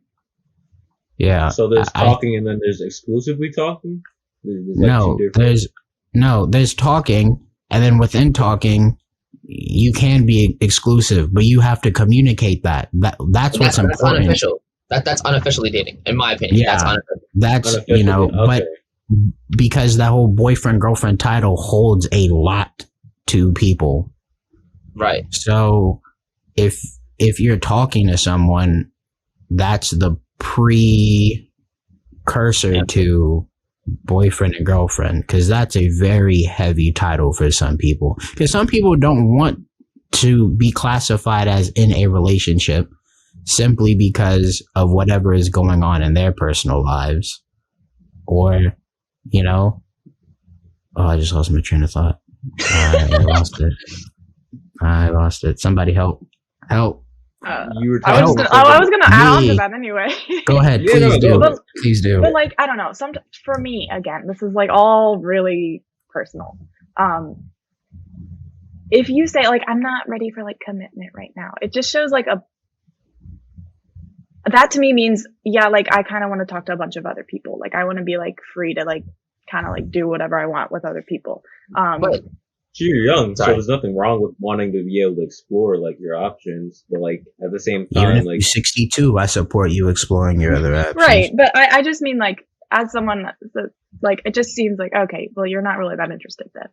A: Yeah.
C: So there's
A: I-
C: talking and then there's exclusively talking? There's like
A: no,
C: two different-
A: there's talking, and then within talking, you can be exclusive, but you have to communicate that. That's what's
D: That's
A: important.
D: unofficial. That's unofficially dating, in my opinion.
A: Yeah.
D: That's unofficial.
A: That's
C: Unofficially,
A: but
C: okay.
A: because that whole boyfriend girlfriend title holds a lot to people.
D: Right.
A: So if you're talking to someone, that's the precursor to boyfriend and girlfriend, because that's a very heavy title for some people. Because some people don't want to be classified as in a relationship simply because of whatever is going on in their personal lives, or oh, I just lost my train of thought. I lost it. Somebody help.
C: You were
B: I was
C: talking
B: gonna add on to
A: Me.
B: that anyway.
A: Go ahead.
C: Yeah,
A: Please
C: no,
A: do.
C: go.
A: Please do.
B: But like, I don't know. For me, again, this is like all really personal. If you say like, I'm not ready for like commitment right now, it just shows like that to me means, yeah, like I kind of want to talk to a bunch of other people. Like I want to be like free to like kind of like do whatever I want with other people.
D: But
C: You're young, so
D: Sorry.
C: there's nothing wrong with wanting to be able to explore like your options, but like at the same
A: Even
C: time,
A: if
C: like
A: you're 62, I support you exploring your other options.
B: right. But I just mean like, as someone that like, it just seems like, okay, well, you're not really that interested then.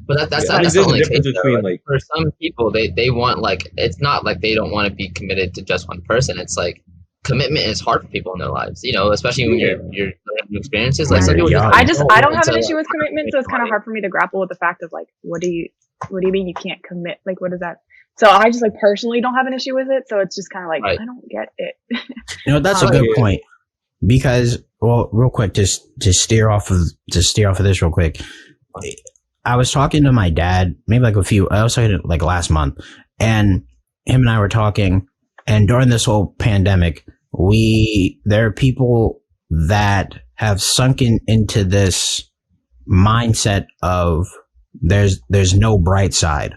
D: that's
C: Yeah,
D: not
C: there's
D: the
C: a
D: only
C: difference
D: case.
C: between,
D: Though.
C: like-
D: For some people, they want like, it's not like they don't want to be committed to just one person. It's like commitment is hard for people in their lives, especially when you're having experiences. Like
A: When
D: some
A: you're
D: people
A: young.
D: just
B: I don't have
D: until,
B: an issue
D: like,
B: with commitment, so it's kind of hard for me to grapple with the fact of like, what do you mean you can't commit? Like, what is that? So I just like personally don't have an issue with it. So it's just kind of like,
D: Right.
B: I don't get it.
A: You know, that's a good
C: Yeah.
A: point. Because, well, real quick, just to steer off of this real quick. I was talking to my dad, maybe I was talking like last month, and him and I were talking, and during this whole pandemic, there are people that have sunken into this mindset of there's no bright side.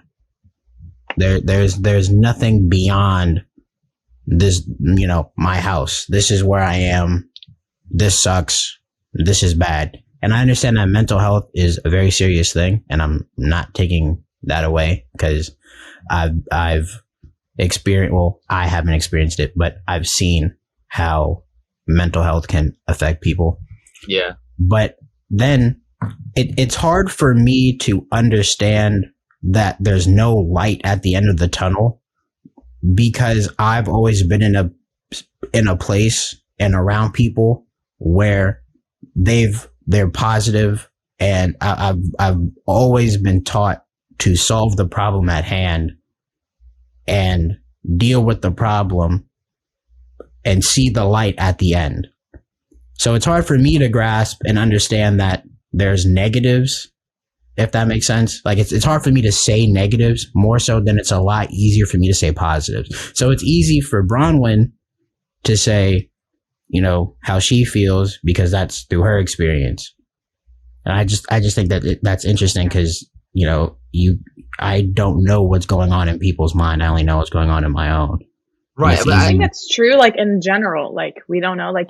A: There's nothing beyond this, you know, my house. This is where I am. This sucks. This is bad. And I understand that mental health is a very serious thing, and I'm not taking that away because I've experienced, well, I haven't experienced it, but I've seen how mental health can affect people.
D: Yeah.
A: But then it's hard for me to understand that there's no light at the end of the tunnel because I've always been in a place and around people where they're positive, and I've always been taught to solve the problem at hand and deal with the problem and see the light at the end. So it's hard for me to grasp and understand that there's negatives, if that makes sense. Like it's hard for me to say negatives more so than it's a lot easier for me to say positives. So it's easy for Bronwyn to say, you know, how she feels because that's through her experience. And I just think that that's interesting because, you know, I don't know what's going on in people's mind. I only know what's going on in my own.
D: Right.
A: It's
D: But
B: I
A: easy.
B: think that's true. Like in general, like we don't know, like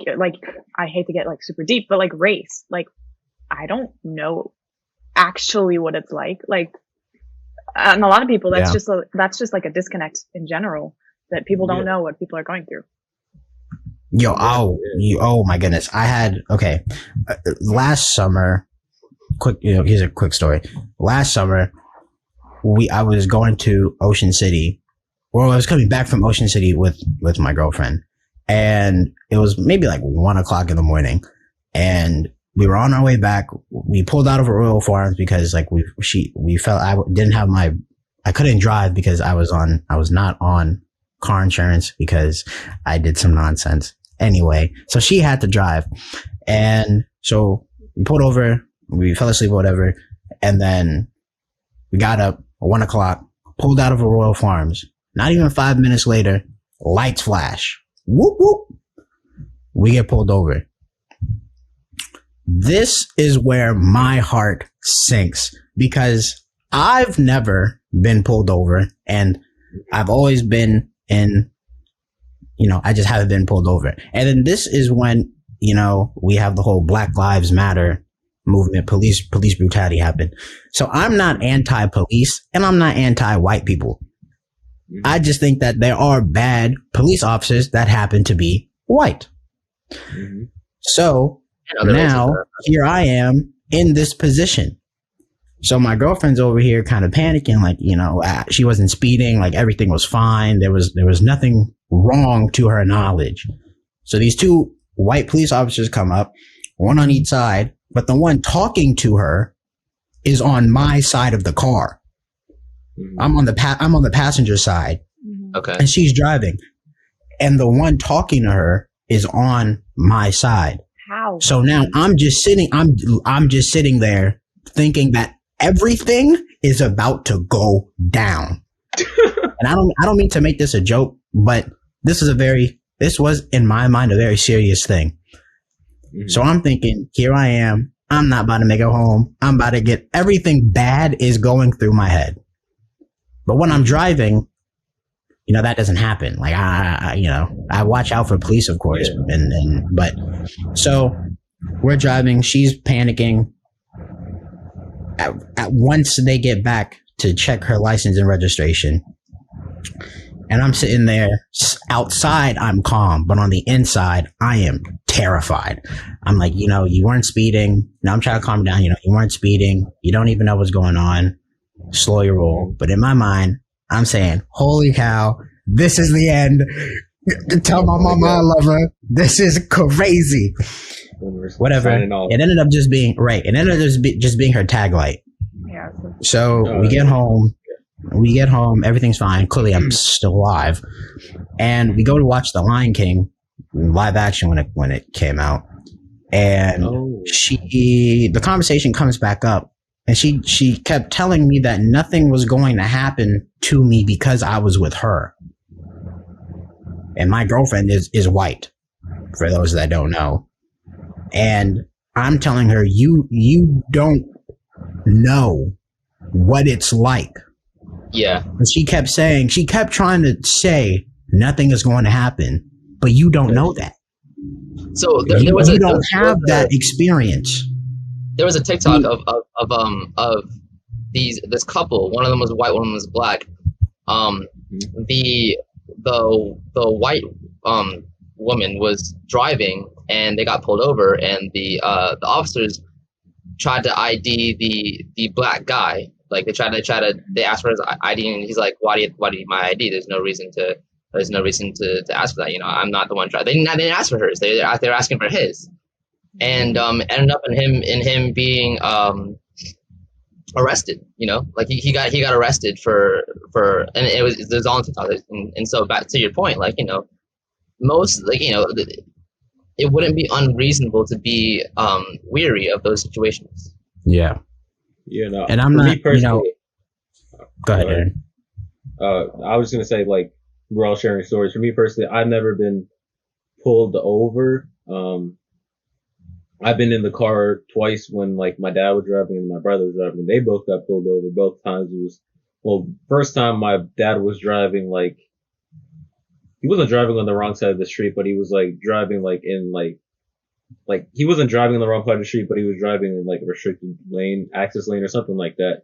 B: I hate to get like super deep, but like race, like I don't know actually what it's like. Like, and a lot of people, that's just like a disconnect in general that people don't know what people are going through.
A: Yo, oh my goodness. Last summer, here's a quick story. Last summer, I was going to Ocean City. Well, I was coming back from Ocean City with my girlfriend, and it was maybe like 1:00 in the morning, and we were on our way back. We pulled out of Royal Farms because like we felt I couldn't drive because I was not on car insurance because I did some nonsense. Anyway, so she had to drive. And so we pulled over, we fell asleep or whatever. And then we got up at 1:00, pulled out of a Royal Farms. Not even 5 minutes later, lights flash. Whoop, whoop. We get pulled over. This is where my heart sinks because I've never been pulled over and I've always been in, you know, I just haven't been pulled over. And then this is when, you know, we have the whole Black Lives Matter movement, police brutality happened. So I'm not anti-police and I'm not anti-white people. I just think that there are bad police officers that happen to be white.
C: Mm-hmm.
A: So now here I am in this position. So my girlfriend's over here kind of panicking, like, you know, she wasn't speeding, like everything was fine. There was nothing wrong to her knowledge. So these two white police officers come up, one on each side, but the one talking to her is on my side of the car.
C: Mm-hmm.
A: I'm on the passenger side.
D: Okay.
A: And she's driving. And the one talking to her is on my side.
B: How?
A: So now I'm just sitting there thinking that everything is about to go down. And I don't mean to make this a joke, but this was in my mind a very serious thing.
C: Mm-hmm.
A: So I'm thinking, here I am. I'm not about to make it home. I'm about to get everything bad is going through my head. But when I'm driving, you know, that doesn't happen. Like I watch out for police, of course. But so we're driving. She's panicking. At once they get back to check her license and registration, and I'm sitting there outside. I'm calm, but on the inside, I am terrified. I'm like, you know, you weren't speeding. Now I'm trying to calm down. You know, you weren't speeding. You don't even know what's going on. Slow your roll. But in my mind, I'm saying, holy cow, this is the end. Tell my mama I love her. This is crazy. Whatever. It ended up just being right. It ended up just being her tag light.
B: Yeah.
A: So we get home. We get home, everything's fine. Clearly, I'm still alive, and we go to watch The Lion King live action when it came out, and the conversation comes back up, and she kept telling me that nothing was going to happen to me because I was with her, and my girlfriend is white, for those that don't know, and I'm telling her, you don't know what it's like.
D: Yeah.
A: And she kept trying to say nothing is going to happen, but you don't know that.
D: So
A: you don't have that experience.
D: There was a TikTok of this couple. One of them was white, one of them was black. The white woman was driving, and they got pulled over, and the officers tried to ID the black guy. Like they asked for his ID, and he's like, why do you need my ID? There's no reason to ask for that. I'm not the one driving. They didn't ask for hers. They're asking for his, and ended up in him being arrested. Like he got arrested for and it was all on TikTok. And so back to your point, like most it wouldn't be unreasonable to be weary of those situations.
A: Yeah.
C: No.
A: And I'm not, go ahead, Aaron.
C: I was gonna say, like, we're all sharing stories. For me personally, I've never been pulled over. I've been in the car twice when, like, my dad was driving and my brother was driving. They both got pulled over. Both times first time my dad was driving, like, he wasn't driving on the wrong side of the street, but he was, like, driving, like, in, like, he wasn't driving on the wrong side of the street, but he was driving in, like, a restricted lane, access lane or something like that.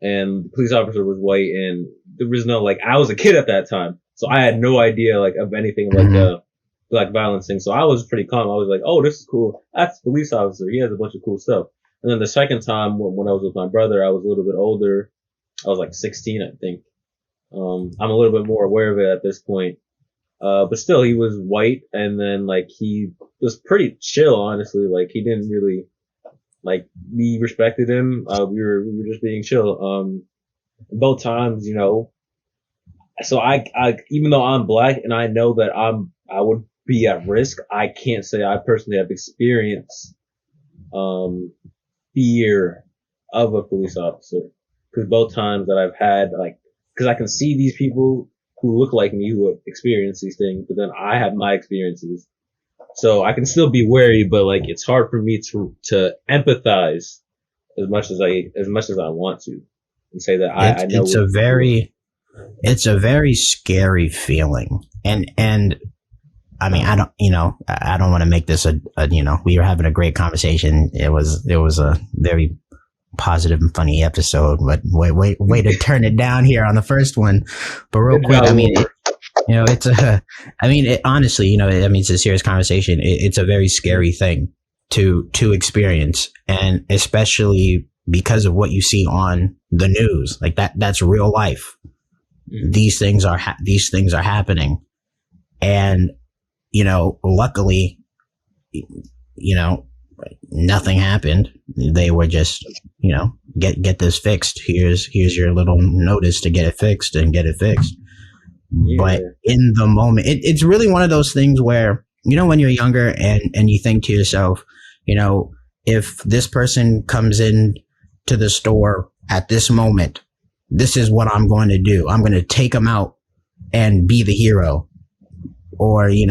C: And the police officer was white, and there was no, like, I was a kid at that time, so I had no idea, like, of anything like black violence thing. So I was pretty calm. I was like, oh, this is cool. That's the police officer. He has a bunch of cool stuff. And then the second time when I was with my brother, I was a little bit older. I was like 16, I think. I'm a little bit more aware of it at this point. But still, he was white, and then, like, he was pretty chill, honestly. Like, he didn't really, like, we respected him. We were just being chill. Both times, so I, even though I'm black and I know that I would be at risk, I can't say I personally have experienced, fear of a police officer. Cause both times that I've had, like, cause I can see these people who look like me who have experienced these things, but then I have my experiences. So I can still be wary, but, like, it's hard for me to empathize as much as I want to, and say that I know.
A: It's a very scary feeling. And I mean, I don't want to make this we were having a great conversation. It was a very positive and funny episode, but way to turn it down here on the first one. But real quick, I mean, honestly, it's a serious conversation. It's a very scary thing to experience, and especially because of what you see on the news, like that's real life. These things are happening, and luckily, nothing happened. They were just, get this fixed. Here's your little notice to get it fixed and get it fixed. Yeah. But in the moment, it's really one of those things where, when you're younger and you think to yourself, if this person comes in to the store at this moment, this is what I'm going to do. I'm going to take them out and be the hero. Or, you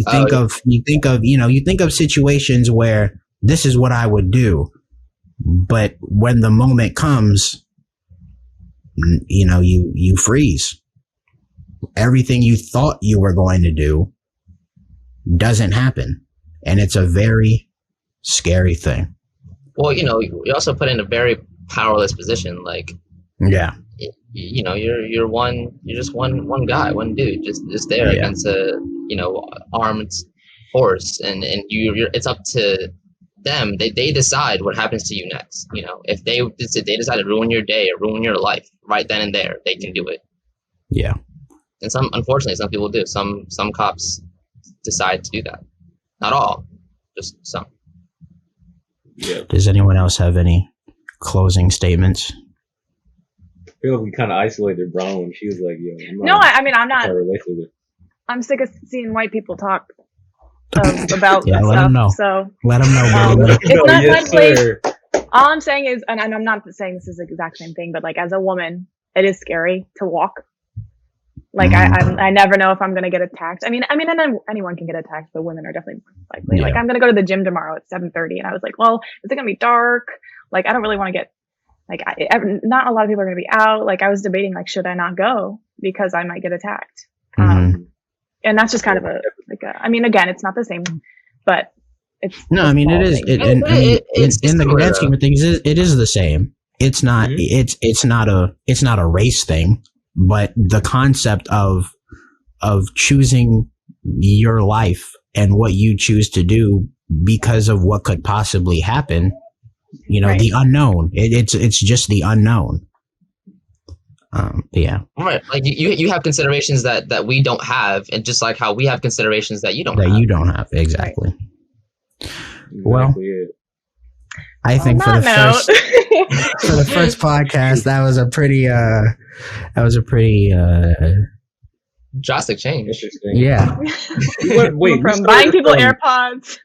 A: think of situations where this is what I would do. But when the moment comes, you freeze. Everything you thought you were going to do doesn't happen. And it's a very scary thing.
D: Well, you're also put in a very powerless position. Like,
A: yeah,
D: you're just one guy, one dude, just there against a, armed force, and it's up to them. They decide what happens to you next. If they decide to ruin your day or ruin your life right then and there, they can do it.
A: Yeah.
D: And unfortunately, some people do. Some cops decide to do that. Not all, just some.
A: Yeah. Does anyone else have any closing statements?
C: feel like we kind of isolated Brown when she was like, "Yo, I'm
B: No,
C: not
B: I mean, I'm not.
C: trying to relate to this."
B: I'm sick of seeing white people talk about
A: Yeah, let
B: stuff.
A: them know.
B: So
A: Let them know,
B: Um,
A: baby.
B: it's not
C: yes,
B: my place.
C: sir.
B: all I'm saying is, and I'm not saying this is the exact same thing, but like as a woman, it is scary to walk. Like I never know if I'm gonna get attacked. I mean, and anyone can get attacked, but women are definitely more likely. Like
A: Yeah.
B: I'm gonna go to the gym tomorrow at 7:30, and I was like, well, is it gonna be dark? Like I don't really want to get like not a lot of people are gonna be out. Like I was debating like should I not go because I might get attacked.
A: Mhm.
B: And that's just kind of I mean, again, it's not the same, but it's
A: No,
B: a
A: I mean it
B: small
A: is.
B: thing.
A: I mean,
D: It's
A: in the
D: similar,
A: grand
D: though.
A: scheme of things, it is the same. It's not.
C: Mhm.
A: It's not a race thing, but the concept of choosing your life and what you choose to do because of what could possibly happen. You know,
B: Right.
A: the unknown. It's just the unknown. Yeah,
D: Right. Like you have considerations that we don't have, and just like how we have considerations that you don't
A: that
D: have.
A: you don't have exactly. Well,
C: Exactly it.
A: I think
B: On that
A: for the first podcast, that was a pretty
D: Drastic change.
C: Interesting.
A: yeah.
C: Wait, we
B: from
C: started
B: buying people
C: from
B: AirPods.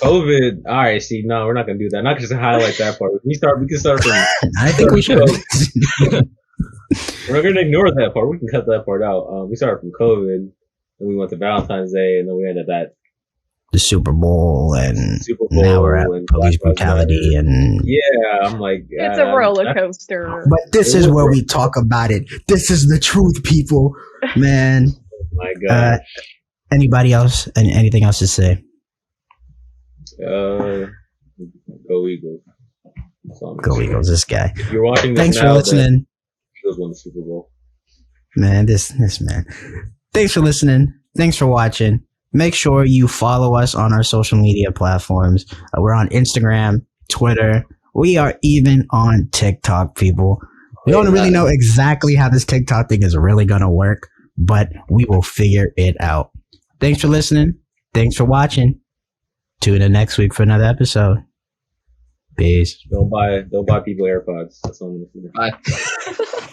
C: COVID. All right, see, no, we're not gonna do that. Not just highlight that part. We can start from.
A: I think we should.
C: We're not gonna ignore that part. We can cut that part out. We started from COVID, then we went to Valentine's Day, and then we ended at
A: The Super Bowl, and
C: Super Bowl.
A: now we're at
C: and
A: police
C: Black Lives
A: brutality,
C: Matter.
A: and
C: Yeah, I'm like,
B: It's a roller coaster.
A: but this
C: It
A: is
C: was
A: where
C: rough.
A: we talk about it. This is the truth, people. Man,
C: my God.
A: anybody else and anything else to say?
C: Go Eagles. That's all I'm
A: Go
C: saying.
A: Eagles, this guy.
C: If you're watching this
A: Thanks
C: now,
A: for
C: then
A: listening,
C: Eagles won the Super Bowl.
A: man. This man. Thanks for listening. Thanks for watching. Make sure you follow us on our social media platforms. We're on Instagram, Twitter. We are even on TikTok, people. We don't really know exactly how this TikTok thing is really going to work, but we will figure it out. Thanks for listening. Thanks for watching. Tune in next week for another episode. Peace.
C: Don't buy people AirPods. That's all I'm gonna say.
D: Bye.